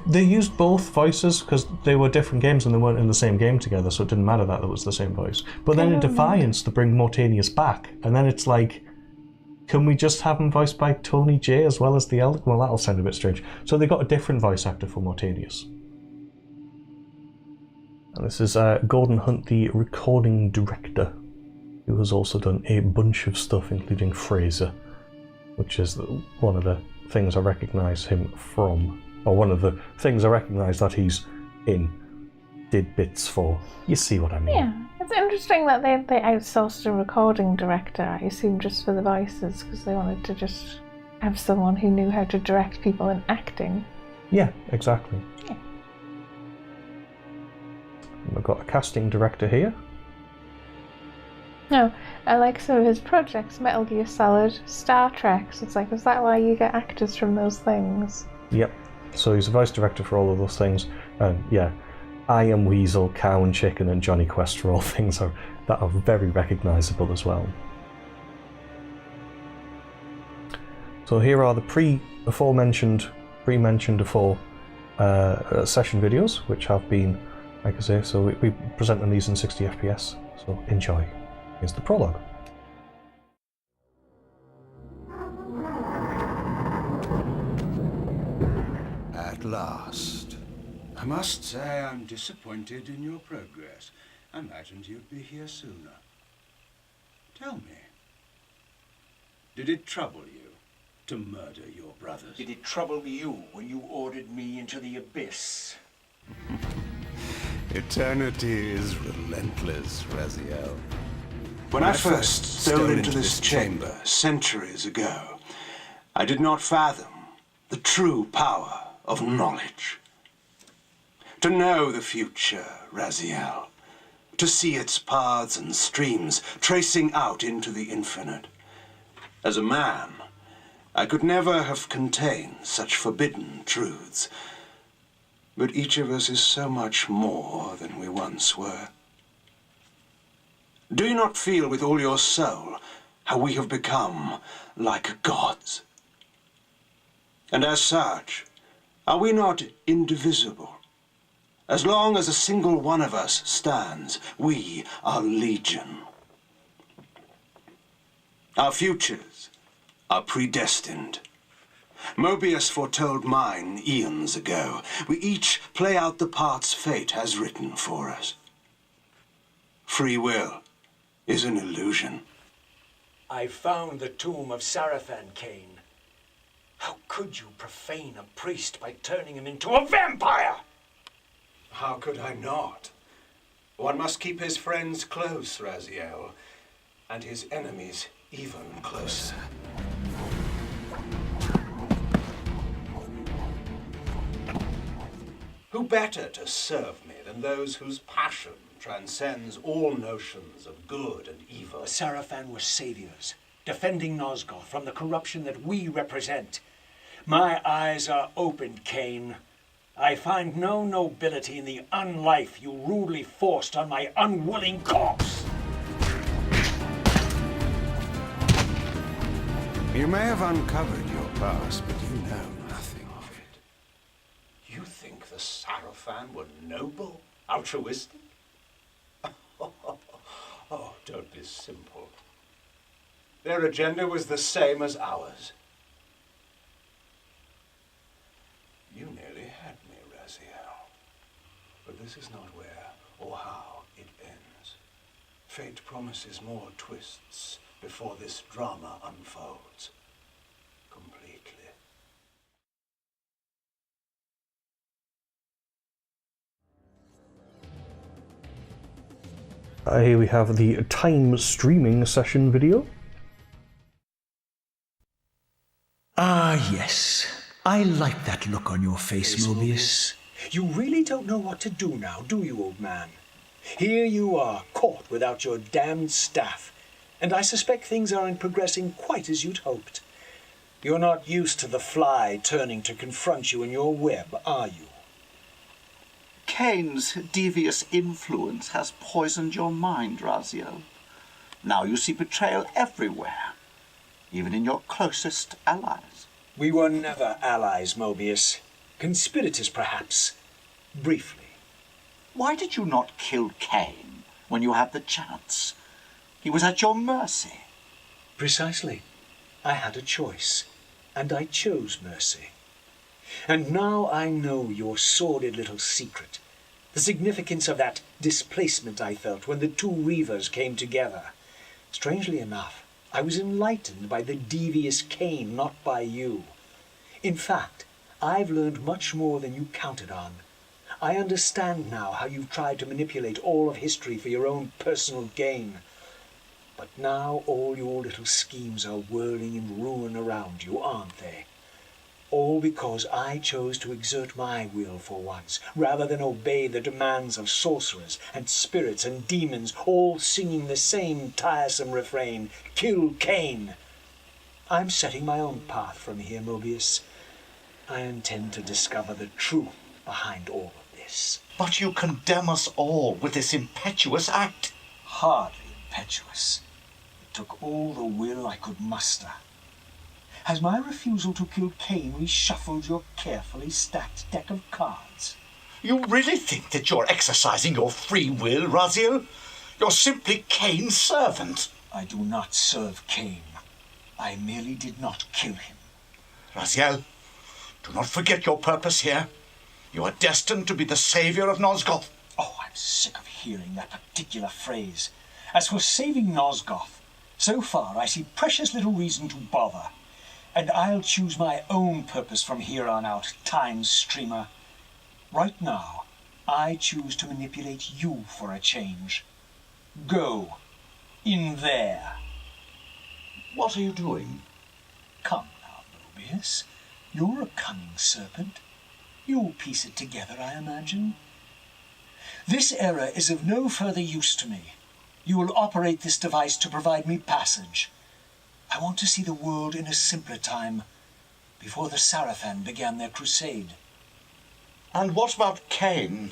they used both voices because they were different games and they weren't in the same game together, so it didn't matter that it was the same voice. But then in Defiance, they bring Mortanius back, and then it's like, can we just have him voiced by Tony J as well as the Elder? Well, that'll sound a bit strange. So they got a different voice actor for Mortanius. And this is Gordon Hunt, the recording director, who has also done a bunch of stuff, including Fraser, which is one of the things I recognise him from. Or one of the things I recognise that he's did bits for. You see what I mean? Yeah, it's interesting that they outsourced a recording director, I assume just for the voices, because they wanted to just have someone who knew how to direct people in acting. Yeah, exactly. Yeah. And we've got a casting director here. No, I like some of his projects, Metal Gear Solid, Star Trek, so it's like, is that why you get actors from those things? Yep. So he's a voice director for all of those things. Yeah, I Am Weasel, Cow and Chicken, and Johnny Quest are all things that are very recognisable as well. So here are the pre-mentioned session videos, which have been, like I say, so we present them these in 60 FPS, so enjoy. Here's the prologue. At last. I must say I'm disappointed in your progress. I imagined you'd be here sooner. Tell me, did it trouble you to murder your brothers? Did it trouble you when you ordered me into the abyss? Eternity is relentless, Raziel. When I first stole into this chamber centuries ago, I did not fathom the true power of knowledge. To know the future, Raziel, to see its paths and streams tracing out into the infinite. As a man, I could never have contained such forbidden truths. But each of us is so much more than we once were. Do you not feel with all your soul how we have become like gods? And as such, are we not indivisible? As long as a single one of us stands, we are legion. Our futures are predestined. Mobius foretold mine eons ago. We each play out the parts fate has written for us. Free will is an illusion. I found the tomb of Sarafan, Kain. How could you profane a priest by turning him into a vampire? How could I not? One must keep his friends close, Raziel, and his enemies even closer. Who better to serve me than those whose passion transcends all notions of good and evil? The Sarafan were saviors, defending Nosgoth from the corruption that we represent. My eyes are opened, Kain. I find no nobility in the unlife you rudely forced on my unwilling corpse. You may have uncovered your past, but you know nothing of it. You think the Sarafan were noble, altruistic? Oh, don't be simple. Their agenda was the same as ours. You nearly had me, Raziel. But this is not where or how it ends. Fate promises more twists before this drama unfolds completely. Here we have the time streaming session video. Ah, yes. I like that look on your face, Mobius. You really don't know what to do now, do you, old man? Here you are, caught without your damned staff, and I suspect things aren't progressing quite as you'd hoped. You're not used to the fly turning to confront you in your web, are you? Kain's devious influence has poisoned your mind, Raziel. Now you see betrayal everywhere, even in your closest allies. We were never allies, Mobius. Conspirators, perhaps. Briefly. Why did you not kill Kain when you had the chance? He was at your mercy. Precisely. I had a choice, and I chose mercy. And now I know your sordid little secret, the significance of that displacement I felt when the two Reavers came together. Strangely enough, I was enlightened by the devious Kain, not by you. In fact, I've learned much more than you counted on. I understand now how you've tried to manipulate all of history for your own personal gain. But now all your little schemes are whirling in ruin around you, aren't they? All because I chose to exert my will for once, rather than obey the demands of sorcerers and spirits and demons, all singing the same tiresome refrain, "Kill Kain." I'm setting my own path from here, Mobius. I intend to discover the truth behind all of this. But you condemn us all with this impetuous act. Hardly impetuous. It took all the will I could muster. Has my refusal to kill Kain reshuffled your carefully stacked deck of cards? You really think that you're exercising your free will, Raziel? You're simply Kain's servant. I do not serve Kain. I merely did not kill him. Raziel, do not forget your purpose here. You are destined to be the savior of Nosgoth. Oh, I'm sick of hearing that particular phrase. As for saving Nosgoth, so far I see precious little reason to bother. And I'll choose my own purpose from here on out, time streamer. Right now, I choose to manipulate you for a change. Go. In there. What are you doing? Come now, Mobius. You're a cunning serpent. You'll piece it together, I imagine. This error is of no further use to me. You will operate this device to provide me passage. I want to see the world in a simpler time, before the Sarafan began their crusade. And what about Kain?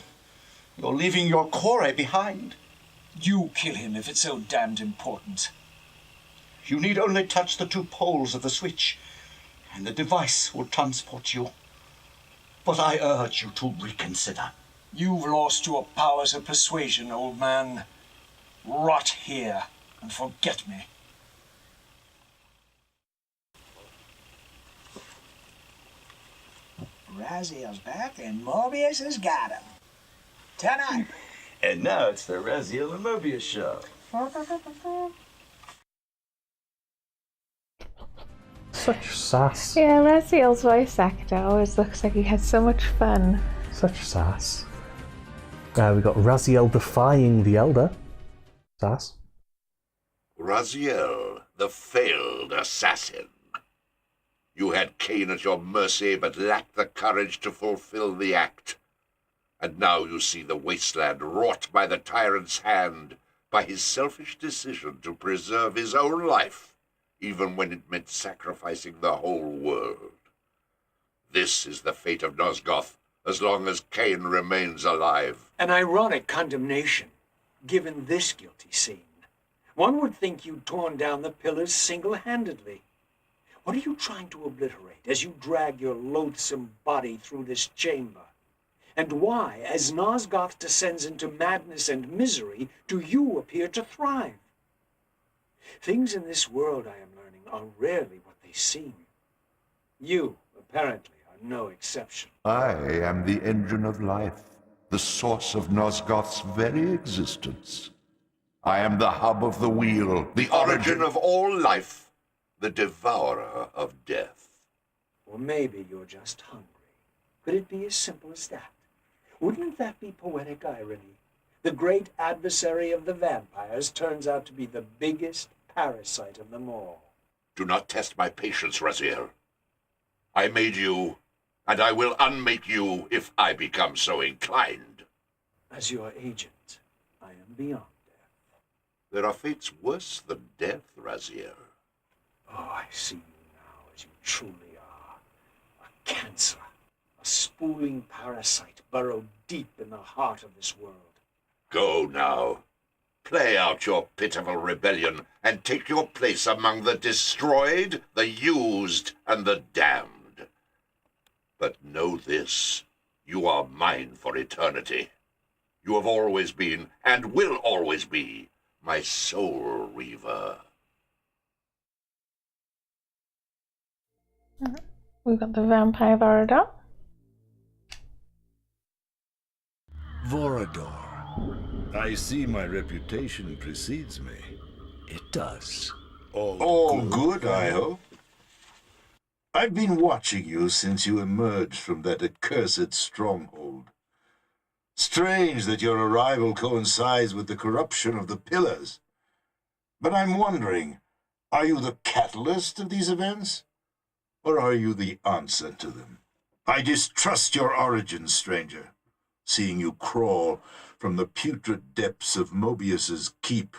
You're leaving your core behind. You kill him if it's so damned important. You need only touch the 2 poles of the switch, and the device will transport you. But I urge you to reconsider. You've lost your powers of persuasion, old man. Rot here and forget me. Raziel's back and Mobius has got him. Tonight. And now it's the Raziel and Mobius show. Such sass. Yeah, Raziel's voice actor always looks like he has so much fun. Such sass. We got Raziel defying the Elder. Sass. Raziel, the failed assassin. You had Kain at your mercy, but lacked the courage to fulfill the act. And now you see the wasteland wrought by the tyrant's hand, by his selfish decision to preserve his own life, even when it meant sacrificing the whole world. This is the fate of Nosgoth, as long as Kain remains alive. An ironic condemnation, given this guilty scene. One would think you'd torn down the pillars single-handedly. What are you trying to obliterate as you drag your loathsome body through this chamber? And why, as Nosgoth descends into madness and misery, do you appear to thrive? Things in this world, I am learning, are rarely what they seem. You, apparently, are no exception. I am the engine of life, the source of Nosgoth's very existence. I am the hub of the wheel, the origin of all life, the devourer of death. Or maybe you're just hungry. Could it be as simple as that? Wouldn't that be poetic irony? The great adversary of the vampires turns out to be the biggest parasite of them all. Do not test my patience, Raziel. I made you, and I will unmake you if I become so inclined. As your agent, I am beyond death. There are fates worse than death, Raziel. Oh, I see you now as you truly are. A cancer. A spooling parasite burrowed deep in the heart of this world. Go now. Play out your pitiful rebellion and take your place among the destroyed, the used, and the damned. But know this, you are mine for eternity. You have always been, and will always be, my soul Reaver. We've got the vampire Vorador. Vorador. I see my reputation precedes me. It does. All good, I hope. I've been watching you since you emerged from that accursed stronghold. Strange that your arrival coincides with the corruption of the Pillars. But I'm wondering, are you the catalyst of these events? Or are you the answer to them? I distrust your origins, stranger. Seeing you crawl from the putrid depths of Mobius's keep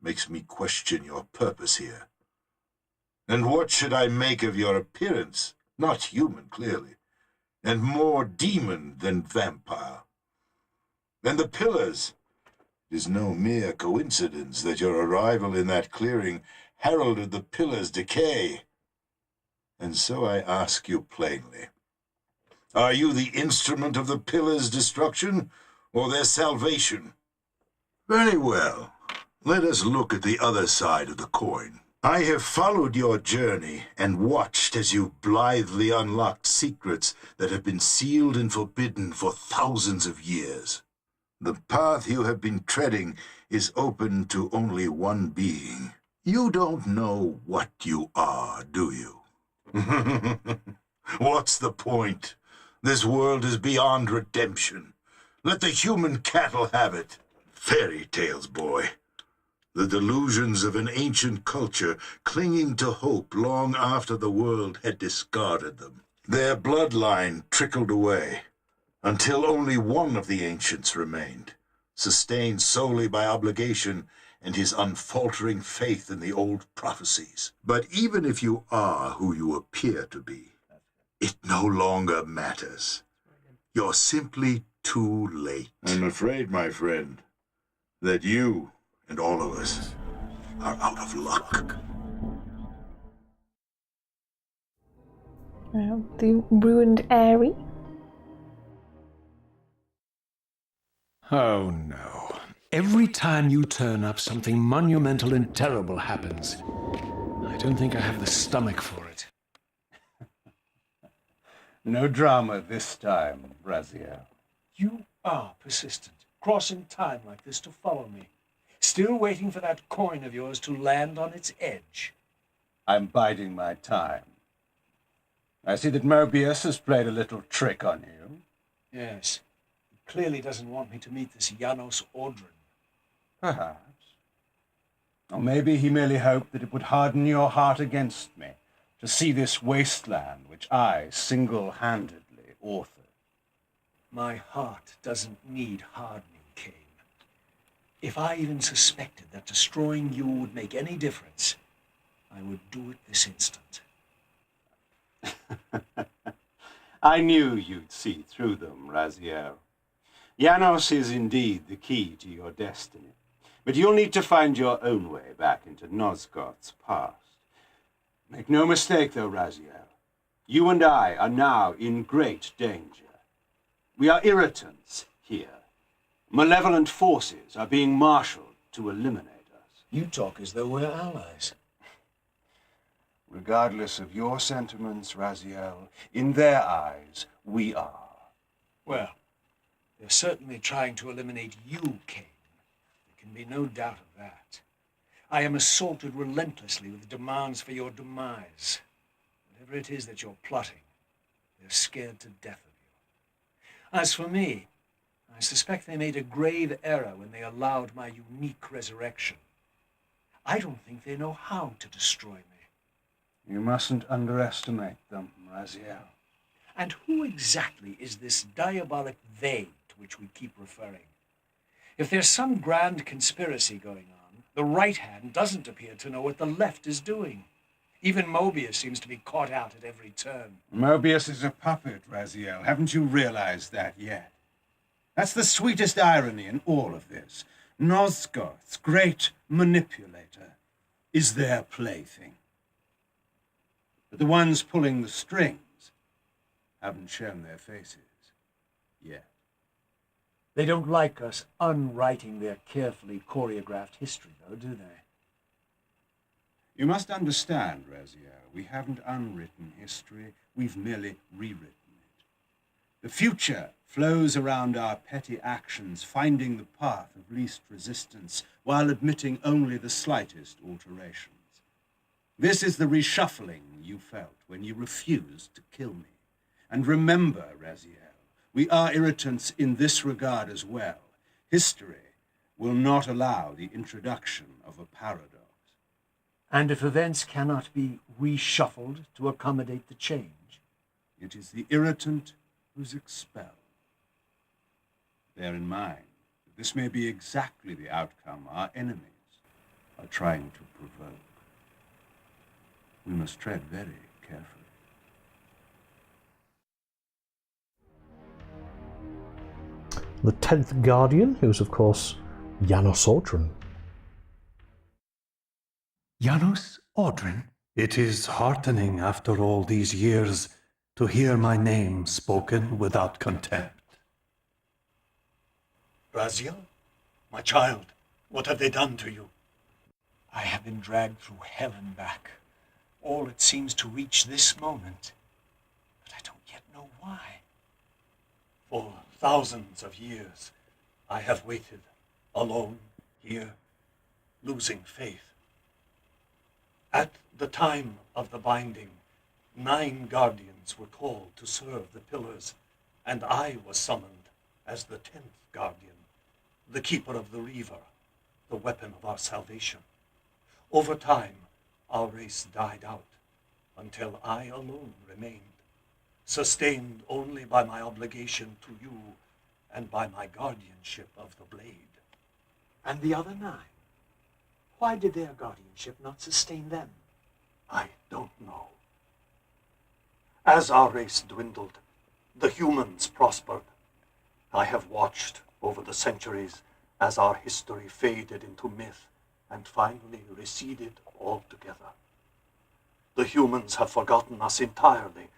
makes me question your purpose here. And what should I make of your appearance? Not human, clearly, and more demon than vampire. And the Pillars. It is no mere coincidence that your arrival in that clearing heralded the Pillars' decay. And so I ask you plainly, are you the instrument of the Pillars' destruction, or their salvation? Very well. Let us look at the other side of the coin. I have followed your journey and watched as you blithely unlocked secrets that have been sealed and forbidden for thousands of years. The path you have been treading is open to only one being. You don't know what you are, do you? What's the point? This world is beyond redemption. Let the human cattle have it. Fairy tales, boy. The delusions of an ancient culture clinging to hope long after the world had discarded them. Their bloodline trickled away, until only one of the ancients remained, sustained solely by obligation and his unfaltering faith in the old prophecies. But even if you are who you appear to be, it no longer matters. You're simply too late. I'm afraid, my friend, that you and all of us are out of luck. The ruined Airy. Oh no. Every time you turn up, something monumental and terrible happens. I don't think I have the stomach for it. No drama this time, Raziel. You are persistent, crossing time like this to follow me. Still waiting for that coin of yours to land on its edge. I'm biding my time. I see that Mobius has played a little trick on you. Yes. He clearly doesn't want me to meet this Janos Ordrin. Perhaps. Or maybe he merely hoped that it would harden your heart against me, to see this wasteland which I single-handedly authored. My heart doesn't need hardening, Kain. If I even suspected that destroying you would make any difference, I would do it this instant. I knew you'd see through them, Raziel. Janos is indeed the key to your destiny, but you'll need to find your own way back into Nosgoth's past. Make no mistake, though, Raziel. You and I are now in great danger. We are irritants here. Malevolent forces are being marshaled to eliminate us. You talk as though we're allies. Regardless of your sentiments, Raziel, in their eyes, we are. Well, they're certainly trying to eliminate you, Kain. There can be no doubt of that. I am assaulted relentlessly with demands for your demise. Whatever it is that you're plotting, they're scared to death of you. As for me, I suspect they made a grave error when they allowed my unique resurrection. I don't think they know how to destroy me. You mustn't underestimate them, Raziel. And who exactly is this diabolic they to which we keep referring? If there's some grand conspiracy going on, the right hand doesn't appear to know what the left is doing. Even Mobius seems to be caught out at every turn. Mobius is a puppet, Raziel. Haven't you realized that yet? That's the sweetest irony in all of this. Nosgoth's great manipulator is their plaything. But the ones pulling the strings haven't shown their faces yet. They don't like us unwriting their carefully choreographed history, though, do they? You must understand, Raziel, we haven't unwritten history, we've merely rewritten it. The future flows around our petty actions, finding the path of least resistance, while admitting only the slightest alterations. This is the reshuffling you felt when you refused to kill me. And remember, Raziel, we are irritants in this regard as well. History will not allow the introduction of a paradox. And if events cannot be reshuffled to accommodate the change? It is the irritant who's expelled. Bear in mind that this may be exactly the outcome our enemies are trying to provoke. We must tread very carefully. The 10th Guardian, who's of course Janos Ordrin. Janos Ordrin? It is heartening after all these years to hear my name spoken without contempt. Raziel, my child, what have they done to you? I have been dragged through hell and back. All it seems to reach this moment, but I don't yet know why. For thousands of years, I have waited, alone, here, losing faith. At the time of the binding, 9 guardians were called to serve the pillars, and I was summoned as the 10th guardian, the keeper of the Reaver. the weapon of our salvation. Over time, our race died out, until I alone remained, sustained only by my obligation to you and by my guardianship of the blade. And the other 9? Why did their guardianship not sustain them? I don't know. As our race dwindled, the humans prospered. I have watched over the centuries as our history faded into myth and finally receded altogether. The humans have forgotten us entirely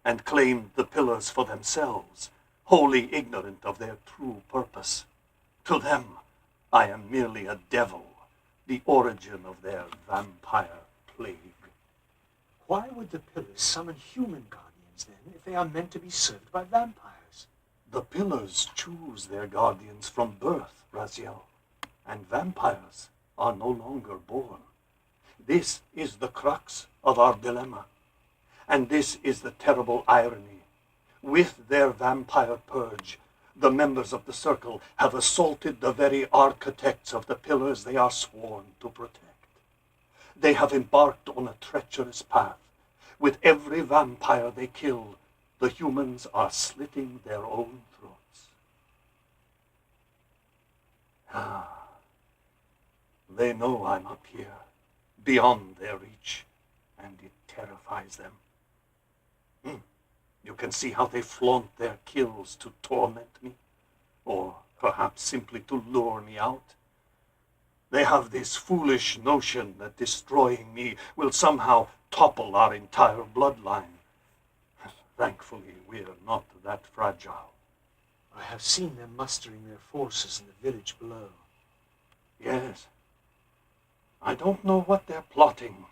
and claimed the pillars for themselves, wholly ignorant of their true purpose. To them, I am merely a devil, the origin of their vampire plague. Why would the pillars summon human guardians then, if they are meant to be served by vampires? The pillars choose their guardians from birth, Raziel, and vampires are no longer born. This is the crux of our dilemma, and this is the terrible irony. With their vampire purge, the members of the Circle have assaulted the very architects of the pillars they are sworn to protect. They have embarked on a treacherous path. With every vampire they kill, the humans are slitting their own throats. They know I'm up here, beyond their reach, and it terrifies them. You can see how they flaunt their kills to torment me, or perhaps simply to lure me out. They have this foolish notion that destroying me will somehow topple our entire bloodline. Thankfully, we're not that fragile. I have seen them mustering their forces in the village below. Yes. I don't know what they're plotting,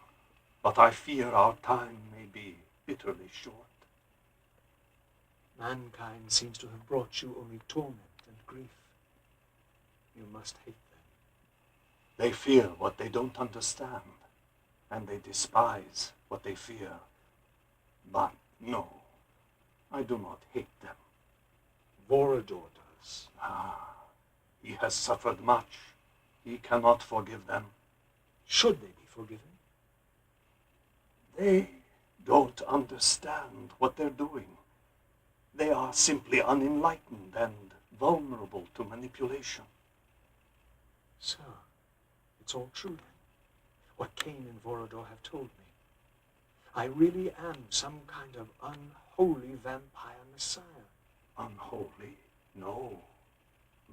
but I fear our time may be bitterly short. Mankind seems to have brought you only torment and grief. You must hate them. They fear what they don't understand, and they despise what they fear. But no, I do not hate them. Vorador does. He has suffered much. He cannot forgive them. Should they be forgiven? They don't understand what they're doing. They are simply unenlightened and vulnerable to manipulation. So, it's all true then, what Kain and Vorador have told me. I really am some kind of unholy vampire messiah. Unholy? No.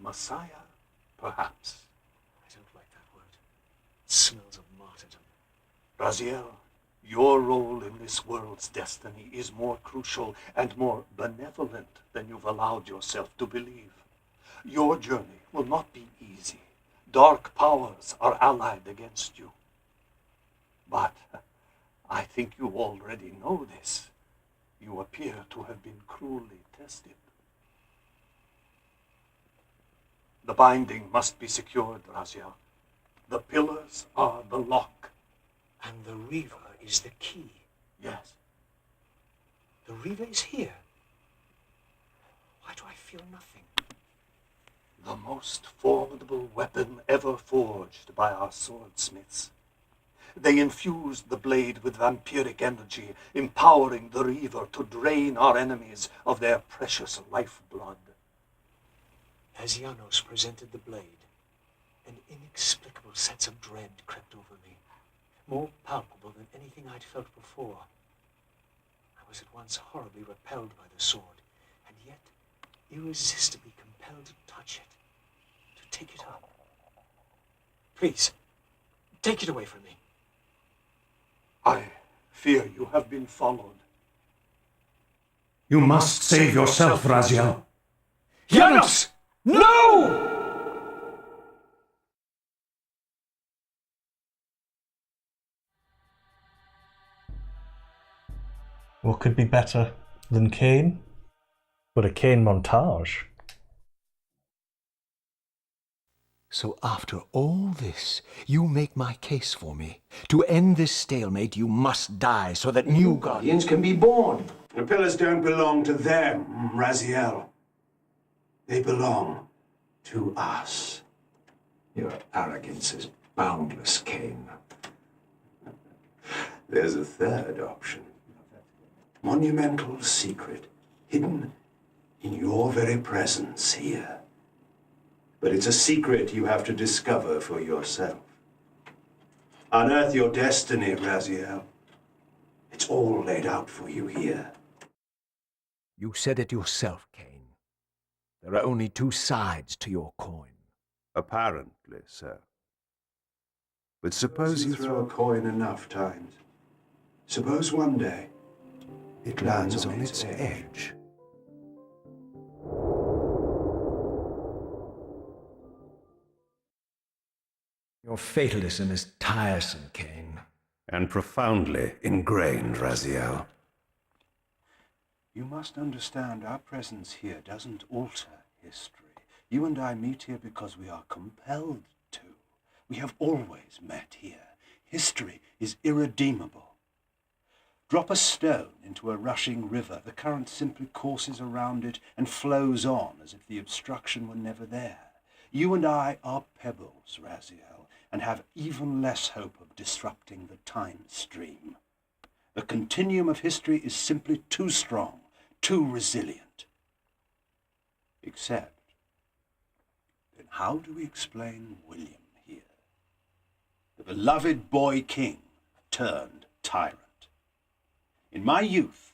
Messiah? Perhaps. I don't like that word. It smells of martyrdom. Raziel, your role in this world's destiny is more crucial and more benevolent than you've allowed yourself to believe. Your journey will not be easy. Dark powers are allied against you. But I think you already know this. You appear to have been cruelly tested. The binding must be secured, Raziel. The pillars are the lock. And the Reaver is the key. Yes. The Reaver is here. Why do I feel nothing? The most formidable weapon ever forged by our swordsmiths. They infused the blade with vampiric energy, empowering the Reaver to drain our enemies of their precious lifeblood. As Janos presented the blade, an inexplicable sense of dread crept over me, more palpable than anything I'd felt before. I was at once horribly repelled by the sword, and yet irresistibly compelled to touch it, to take it up. Please, take it away from me. I fear you have been followed. You must save yourself, Raziel. Janos! No! What could be better than Kain? But a Kain montage. So after all this, you make my case for me. To end this stalemate, you must die so that new guardians can be born. The pillars don't belong to them, Raziel. They belong to us. Your arrogance is boundless, Kain. There's a third option. Monumental secret, hidden in your very presence here. But it's a secret you have to discover for yourself. Unearth your destiny, Raziel. It's all laid out for you here. You said it yourself, Kain. There are only two sides to your coin. Apparently, sir. But suppose you throw a coin enough times. Suppose one day it lands on its edge. Your fatalism is tiresome, Kain. and profoundly ingrained, Raziel. You must understand our presence here doesn't alter history. You and I meet here because we are compelled to. We have always met here. History is irredeemable. Drop a stone into a rushing river, the current simply courses around it and flows on as if the obstruction were never there. You and I are pebbles, Raziel, and have even less hope of disrupting the time stream. The continuum of history is simply too strong, too resilient. Except, then how do we explain William here? The beloved boy king turned tyrant. In my youth,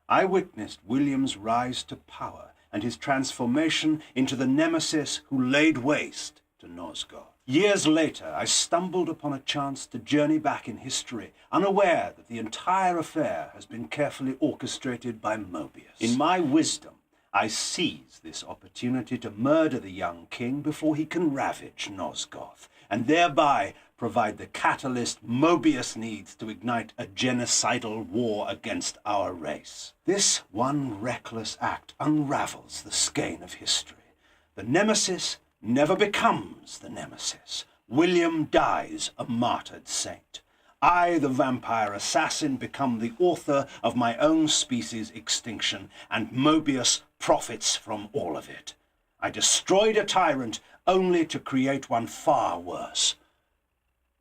I witnessed William's rise to power and his transformation into the nemesis who laid waste to Nosgoth. Years later, I stumbled upon a chance to journey back in history, unaware that the entire affair has been carefully orchestrated by Mobius. In my wisdom, I seize this opportunity to murder the young king before he can ravage Nosgoth, and thereby provide the catalyst Mobius needs to ignite a genocidal war against our race. This one reckless act unravels the skein of history. The nemesis never becomes the nemesis. William dies a martyred saint. I, the vampire assassin, become the author of my own species' extinction, and Mobius profits from all of it. I destroyed a tyrant only to create one far worse.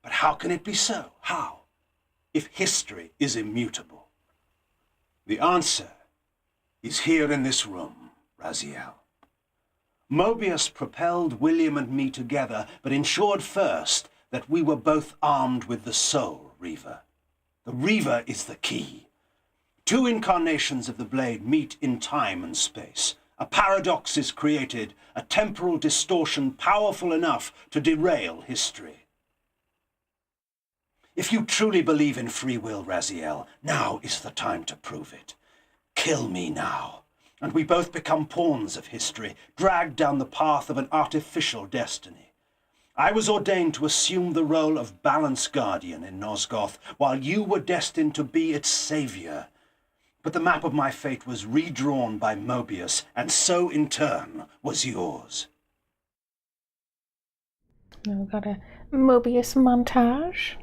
But how can it be so? How? If history is immutable? The answer is here in this room, Raziel. Mobius propelled William and me together, but ensured first that we were both armed with the soul Reaver. The Reaver is the key. Two incarnations of the blade meet in time and space. A paradox is created, a temporal distortion powerful enough to derail history. If you truly believe in free will, Raziel, now is the time to prove it. Kill me now, and we both become pawns of history, dragged down the path of an artificial destiny. I was ordained to assume the role of balance guardian in Nosgoth, while you were destined to be its savior. But the map of my fate was redrawn by Mobius, and so in turn was yours. Now we've got a Mobius montage.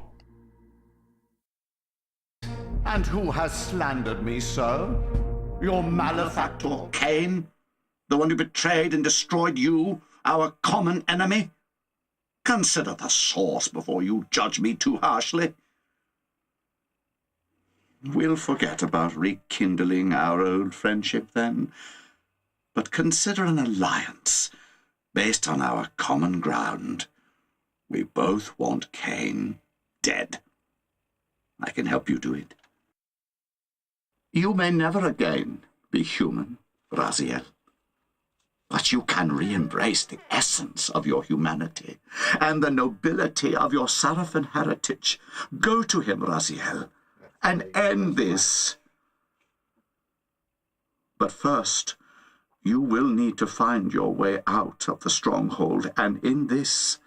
And who has slandered me so? Your malefactor Kain? The one who betrayed and destroyed you, our common enemy? Consider the source before you judge me too harshly. We'll forget about rekindling our old friendship then, but consider an alliance based on our common ground. We both want Kain dead. I can help you do it. You may never again be human, Raziel, but you can re-embrace the essence of your humanity and the nobility of your Sarafan heritage. Go to him, Raziel, and end this. But first, you will need to find your way out of the stronghold, and in this,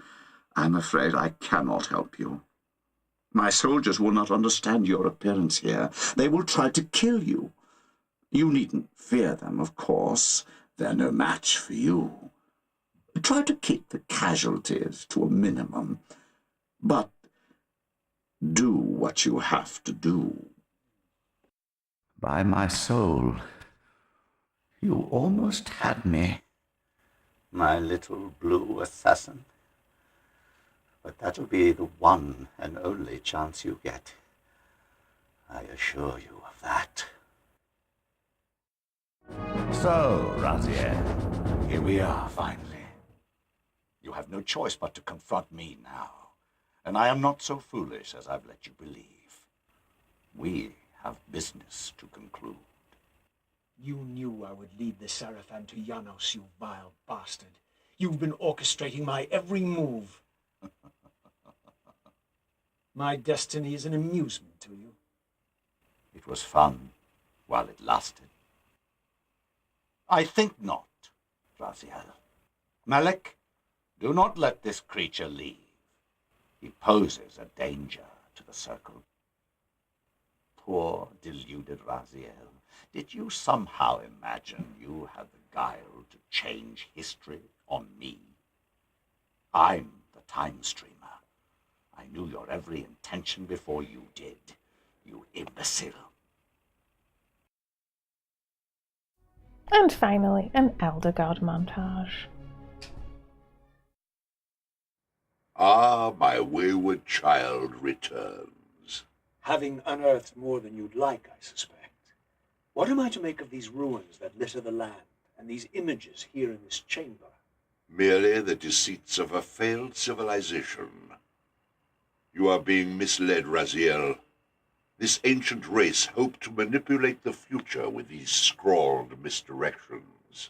I'm afraid I cannot help you. My soldiers will not understand your appearance here. They will try to kill you. You needn't fear them, of course. They're no match for you. Try to keep the casualties to a minimum, but do what you have to do. By my soul, you almost had me, my little blue assassin. But that'll be the one and only chance you get. I assure you of that. So, Raziel, here we are, finally. You have no choice but to confront me now, and I am not so foolish as I've let you believe. We have business to conclude. You knew I would lead the Sarafan to Janos, you vile bastard. You've been orchestrating my every move. My destiny is an amusement to you. It was fun while it lasted. I think not, Raziel. Malek, do not let this creature leave. He poses a danger to the Circle. Poor, deluded Raziel. Did you somehow imagine you had the guile to change history on me? I'm the time streamer. I knew your every intention before you did, you imbecile. And finally, an Elder God montage. Ah, my wayward child returns. Having unearthed more than you'd like, I suspect. What am I to make of these ruins that litter the land, and these images here in this chamber? Merely the deceits of a failed civilization. You are being misled, Raziel. This ancient race hoped to manipulate the future with these scrawled misdirections.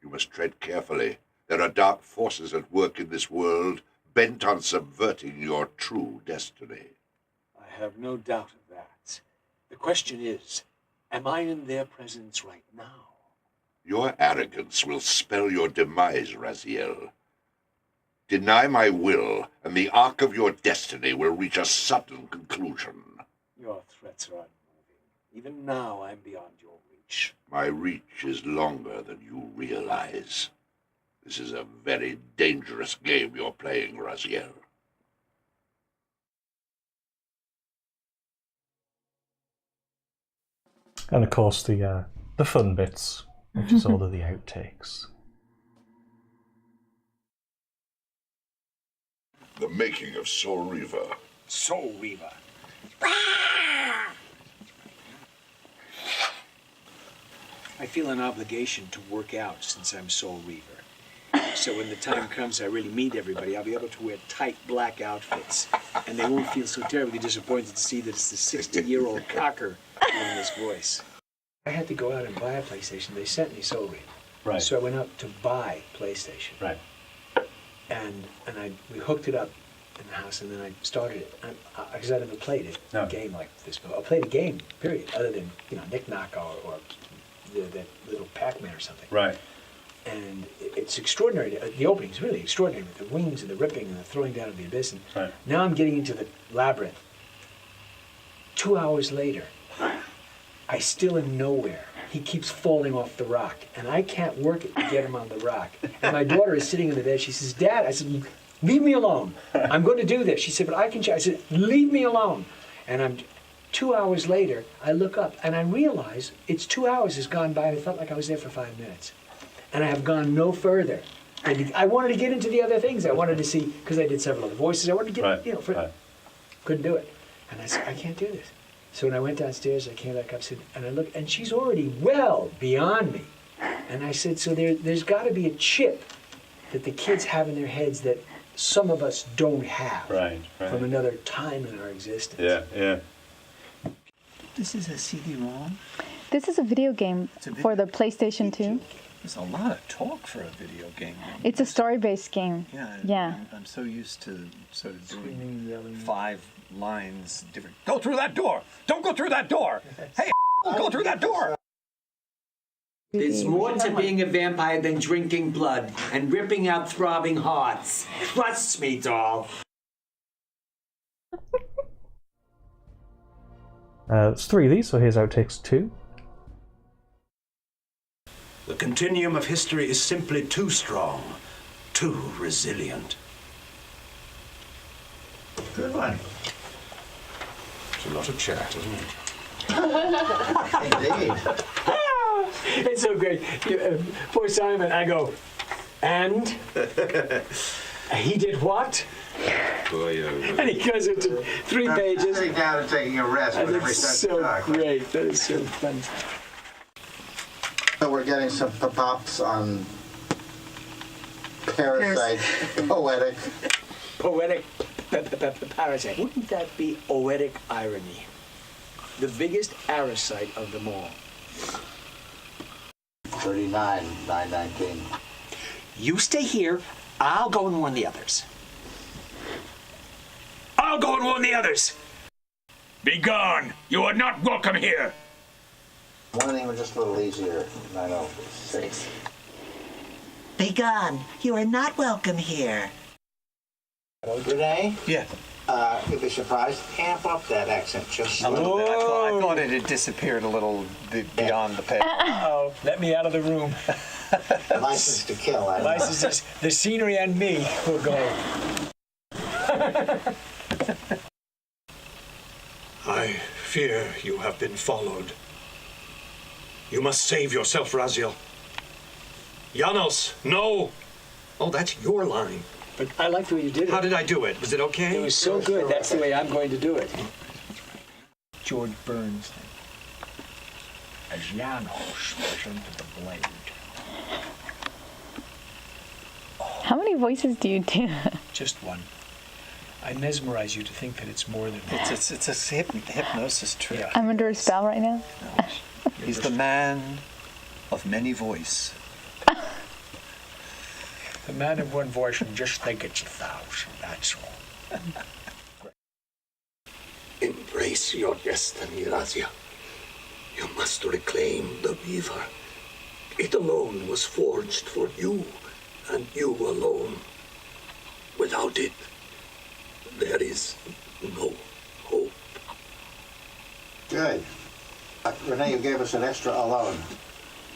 You must tread carefully. There are dark forces at work in this world, bent on subverting your true destiny. I have no doubt of that. The question is, am I in their presence right now? Your arrogance will spell your demise, Raziel. Deny my will, and the arc of your destiny will reach a sudden conclusion. Your threats are unmoving. Even now, I'm beyond your reach. My reach is longer than you realize. This is a very dangerous game you're playing, Raziel. And of course the fun bits, which is all of the outtakes. The making of Soul Reaver. Soul Reaver. I feel an obligation to work out since I'm Soul Reaver. So when the time comes I really meet everybody, I'll be able to wear tight black outfits. And they won't feel so terribly disappointed to see that it's the 60-year-old cocker doing this voice. I had to go out and buy a PlayStation. They sent me Soul Reaver. Right. So I went up to buy PlayStation. Right. And we hooked it up in the house, and then I started it. Because I never played a game like this before. I played a game, period, other than, Knick Knack or that little Pac-Man or something. Right. And it's extraordinary. The opening is really extraordinary with the wings and the ripping and the throwing down of the abyss. And now I'm getting into the labyrinth. 2 hours later, I still am nowhere. He keeps falling off the rock, and I can't work it to get him on the rock. And my daughter is sitting in the bed. She says, "Dad," I said, "leave me alone. I'm going to do this." She said, "But I can try." I said, "Leave me alone." And 2 hours later, I look up, and I realize it's 2 hours has gone by, and it felt like I was there for 5 minutes. And I have gone no further. And I wanted to get into the other things. I wanted to see, because I did several other voices, I wanted to get, couldn't do it. And I said, I can't do this. So when I went downstairs, I came back up, and I looked, and she's already well beyond me. And I said, so there's got to be a chip that the kids have in their heads that some of us don't have from another time in our existence. Yeah. This is a CD-ROM? This is a video game for the PlayStation 2. There's a lot of talk for a video game. It's a story-based game. Yeah. I'm so used to sort of doing 5 lines different. Go through that door! Don't go through that door! Hey, go through that door! There's more to being a vampire than drinking blood and ripping out throbbing hearts. Trust me, doll. It's 3 of these, so here's outtakes 2. The continuum of history is simply too strong, too resilient. Good one. It's a lot of chat, isn't it? Indeed. It's so great. Poor Simon, I go, and He did what? And he goes into 3 pages. Sitting down and taking a rest. And whenever he it's starts so to talk. great. That is so fun. So we're getting some pops on parasite, poetic. Poetic parasite. Wouldn't that be poetic irony? The biggest parasite of them all. 39,919. You stay here. I'll go and warn the others. I'll go and warn the others. Be gone! You are not welcome here! One even just a little easier. 906. Be gone. You are not welcome here. Renee? Yeah. You'll be surprised. Amp up that accent just A little bit. I thought it had disappeared a little beyond the page. Uh-oh. Let me out of the room. License to kill. I know. Licenses. The scenery and me will go. I fear you have been followed. You must save yourself, Raziel. Janos, no! Oh, that's your line. But I liked the way you did it. How did I do it? Was it okay? It was so good. That's the way I'm going to do it. George Burns. As Janos presented the blade. How many voices do you do? Just one. I mesmerize you to think that it's more than one. It's a hypnosis trick. Yeah. I'm under a spell right now. He's the man of many voice. The man of one voice and just think it's 1,000. That's all. Embrace your destiny, Raziel. You must reclaim the Reaver. It alone was forged for you, and you alone. Without it, there is no hope. Good. Renee, you gave us an extra alone.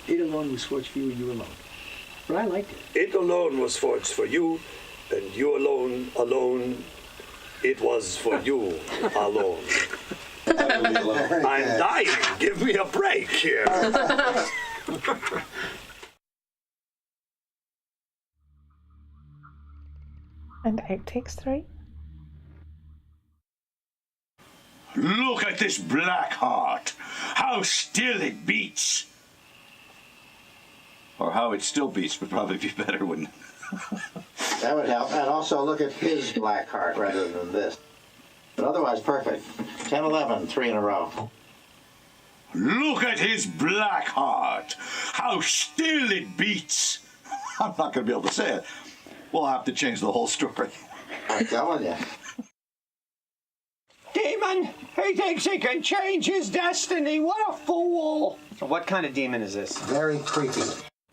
It alone was forged for you and you alone. But I liked it. It alone was forged for you, and you alone, it was for you alone. I'm dying. Give me a break here. And outtakes 3. Look at this black heart! How still it beats! Or how it still beats would probably be better, wouldn't it? That would help. And also look at his black heart rather than this. But otherwise, perfect. 10, 11, 3 in a row. Look at his black heart! How still it beats! I'm not going to be able to say it. We'll have to change the whole story. I'm telling you. Demon! He thinks he can change his destiny! What a fool! What kind of demon is this? Very creepy.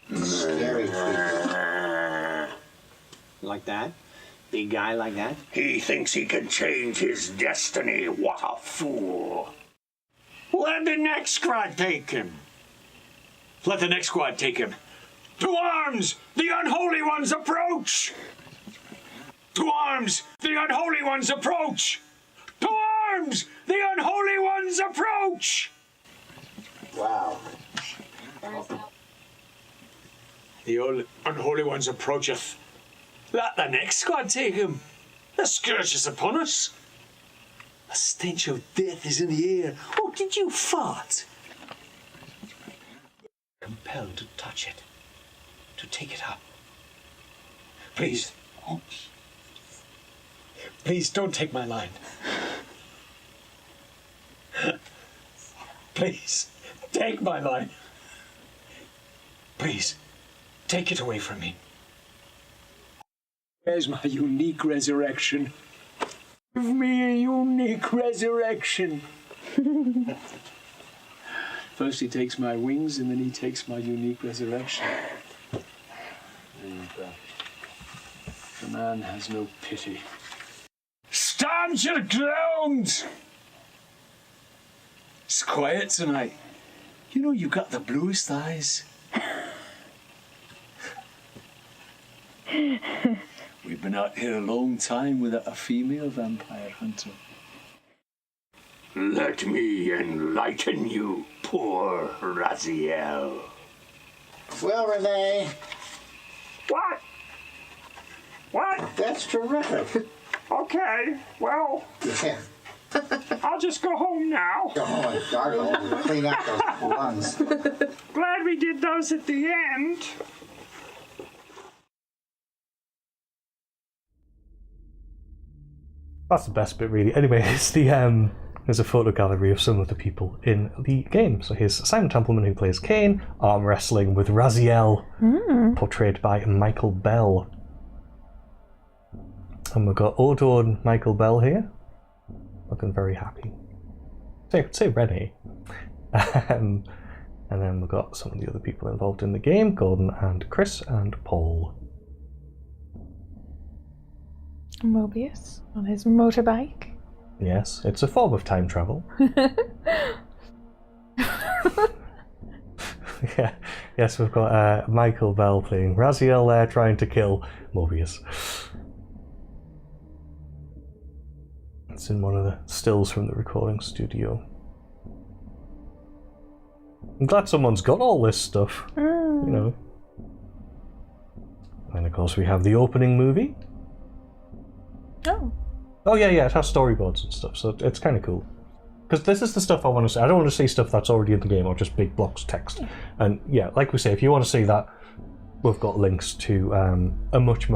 Very creepy. Like that? Big guy like that? He thinks he can change his destiny. What a fool. Let the next squad take him. Let the next squad take him. To arms! The unholy ones approach! To arms! The unholy ones approach! To arms! The unholy ones approach! Wow. The unholy ones approacheth. Let the next squad take him. The scourge is upon us. The stench of death is in the air. Oh, did you fart? Compelled to touch it. To take it up. Please. Please don't take my line. Please, take my line. Please, take it away from me. Where's my unique resurrection? Give me a unique resurrection. First he takes my wings, and then he takes my unique resurrection. And the man has no pity. Stand your ground! It's quiet tonight. You know, you got the bluest eyes. We've been out here a long time without a female vampire hunter. Let me enlighten you, poor Raziel. Well, Renee. What? What? That's terrific. Okay, well, Yeah. I'll just go home now. Go home and gargle and clean out those lungs. Glad we did those at the end. That's the best bit, really. Anyway, it's there's a photo gallery of some of the people in the game. So here's Simon Templeman, who plays Kain, arm wrestling with Raziel, portrayed by Michael Bell. And we've got Odo and Michael Bell here, looking very happy. Say Rennie. And then we've got some of the other people involved in the game, Gordon and Chris and Paul. Mobius on his motorbike. Yes, it's a form of time travel. Yeah. Yes, we've got Michael Bell playing Raziel there, trying to kill Mobius. It's in one of the stills from the recording studio. I'm glad someone's got all this stuff, you know. And of course we have the opening movie. Oh yeah, it has storyboards and stuff, so it's kind of cool. Because this is the stuff I want to see. I don't want to see stuff that's already in the game or just big blocks of text. And yeah, like we say, if you want to see that, we've got links to a much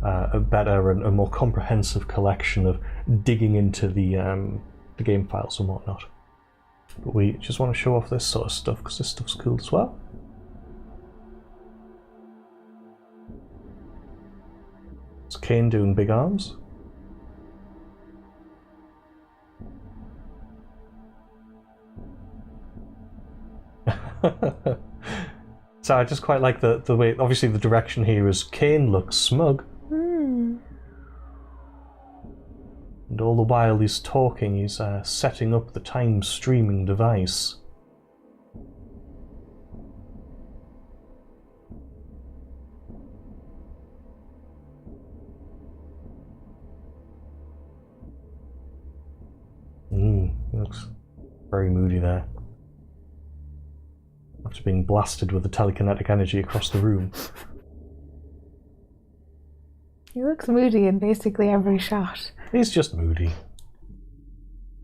a better and a more comprehensive collection of digging into the game files and whatnot. But we just want to show off this sort of stuff because this stuff's cool as well. It's Kain doing big arms. So I just quite like the way, obviously the direction here is Kain looks smug. And all the while he's talking, he's setting up the time streaming device. He looks very moody there. After being blasted with the telekinetic energy across the room. He looks moody in basically every shot. He's just moody.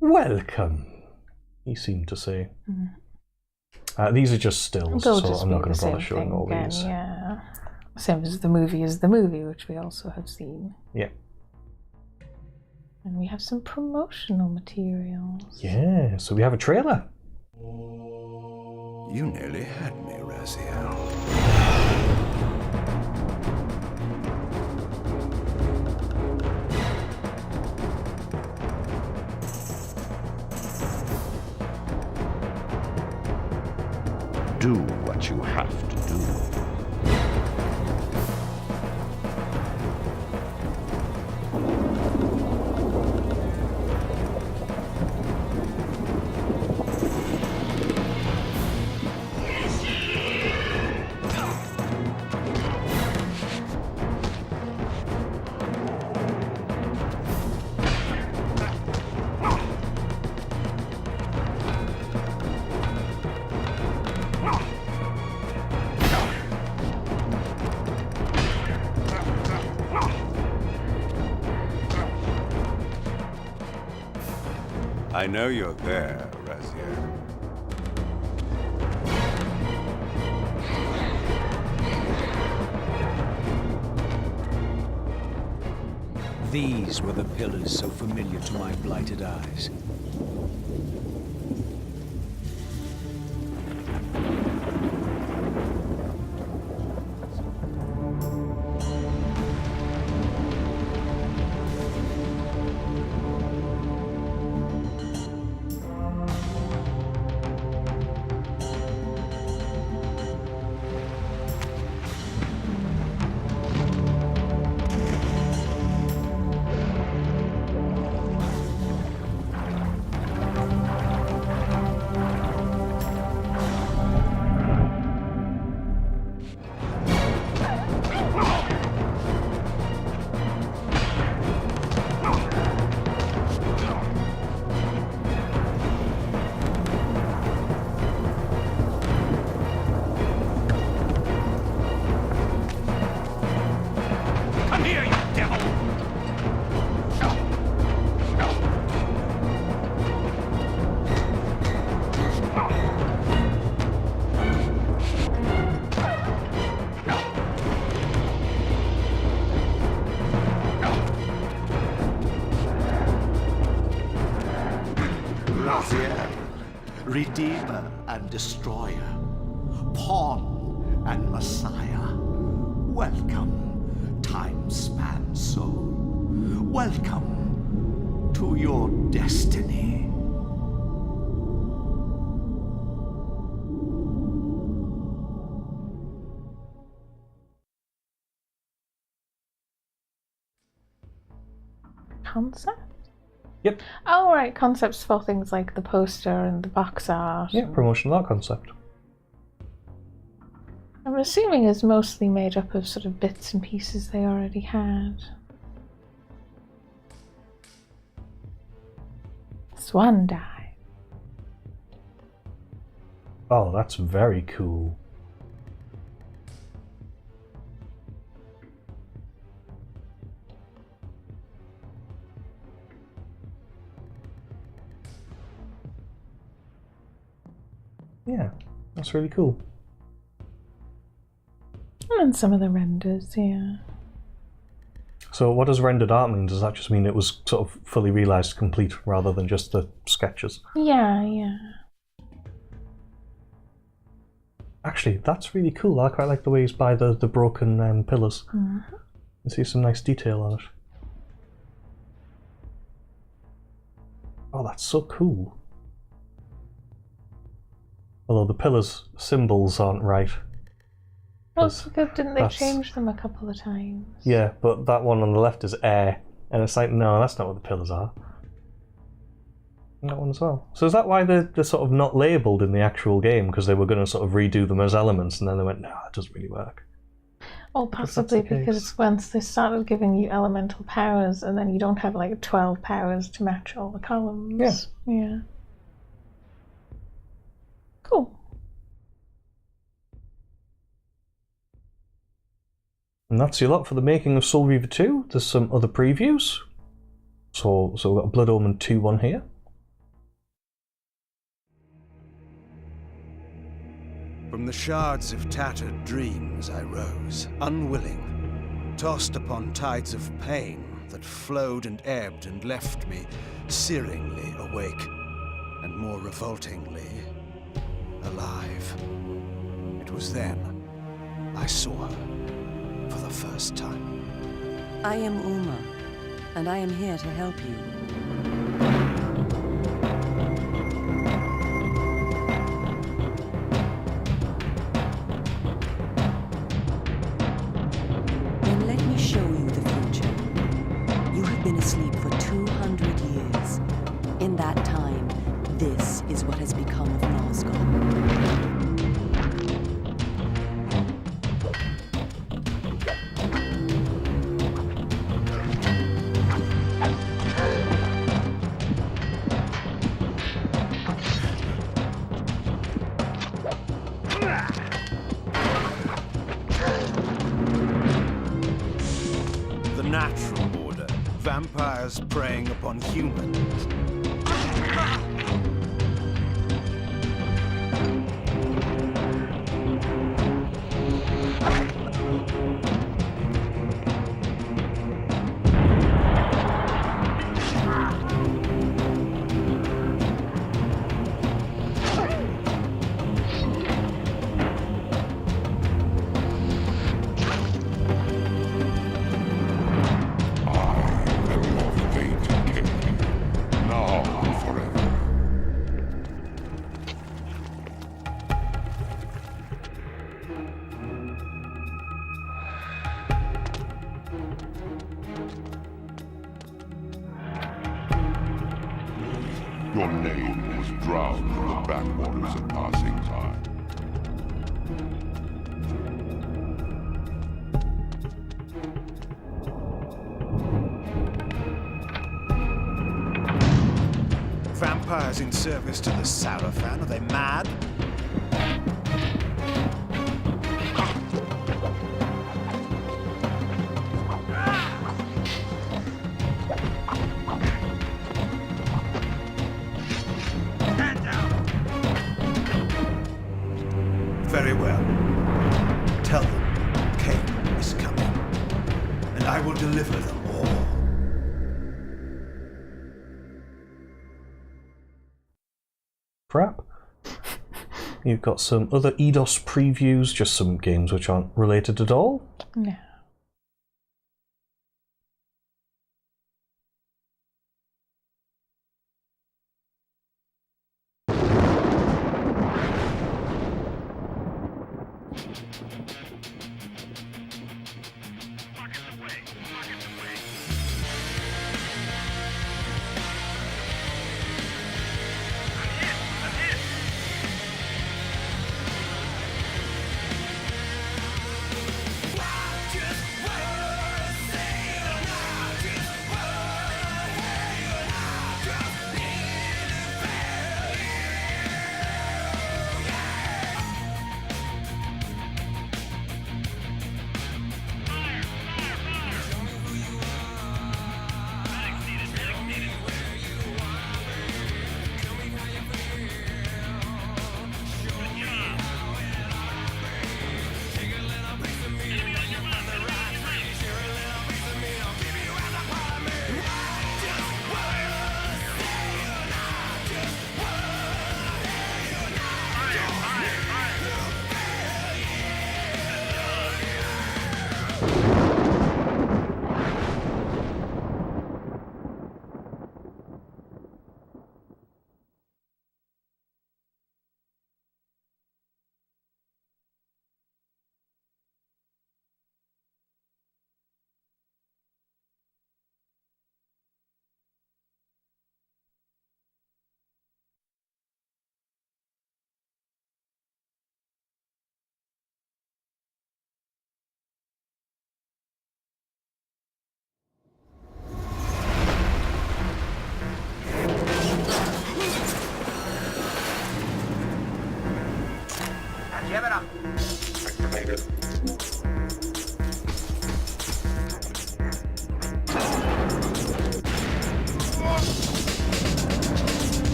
Welcome, he seemed to say. These are just stills, so I'm not going to bother showing all these. Yeah. Same as the movie, which we also have seen. Yeah. And we have some promotional materials. Yeah, so we have a trailer. You nearly had me, Raziel. Do what you have to do. I know you're there, Raziel. These were the pillars so familiar to my blighted eyes. Redeemer and Destroyer, Pawn and Messiah. Welcome, time-span soul. Welcome to your destiny. Concept? Yep. Oh, right, concepts for things like the poster and the box art. Yeah, promotional art concept. I'm assuming it's mostly made up of sort of bits and pieces they already had. Swan dive. Oh, that's very cool. Yeah, that's really cool. And then some of the renders, yeah. So what does rendered art mean? Does that just mean it was sort of fully realised, complete, rather than just the sketches? Yeah, yeah. Actually, that's really cool. I quite like the way he's by the broken pillars. Mm-hmm. You see some nice detail on it. Oh, that's so cool. Although the pillars' symbols aren't right. Well, didn't they change them a couple of times? Yeah, but that one on the left is air, and it's like, no, that's not what the pillars are. And that one as well. So is that why they're sort of not labelled in the actual game? Because they were going to sort of redo them as elements, and then they went, no, that doesn't really work. Well, possibly because once they started giving you elemental powers, and then you don't have like 12 powers to match all the columns. Yeah. Cool. And that's your lot for the making of Soul Reaver 2. There's some other previews. So we've got Blood Omen 2-1 here. From the shards of tattered dreams I rose, unwilling, tossed upon tides of pain that flowed and ebbed and left me searingly awake, and more revoltingly, alive. It was then I saw her for the first time. I am Uma, and I am here to help you. Then let me show you the future. You have been asleep for 200 years. In that time, this is what has become of Nosgoth. Natural order. Vampires preying upon humans. Your name was drowned in the backwaters of passing time. Vampires in service to the Sarafan, are they mad? Very well. Tell them Kain is coming, and I will deliver them all. Crap. You've got some other EDOS previews, just some games which aren't related at all. No.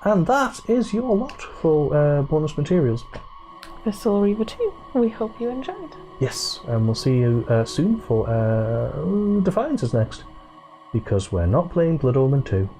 And that is your lot for bonus materials. The Soul Reaver 2. We hope you enjoyed. Yes, and we'll see you soon for Defiance is next. Because we're not playing Blood Omen 2.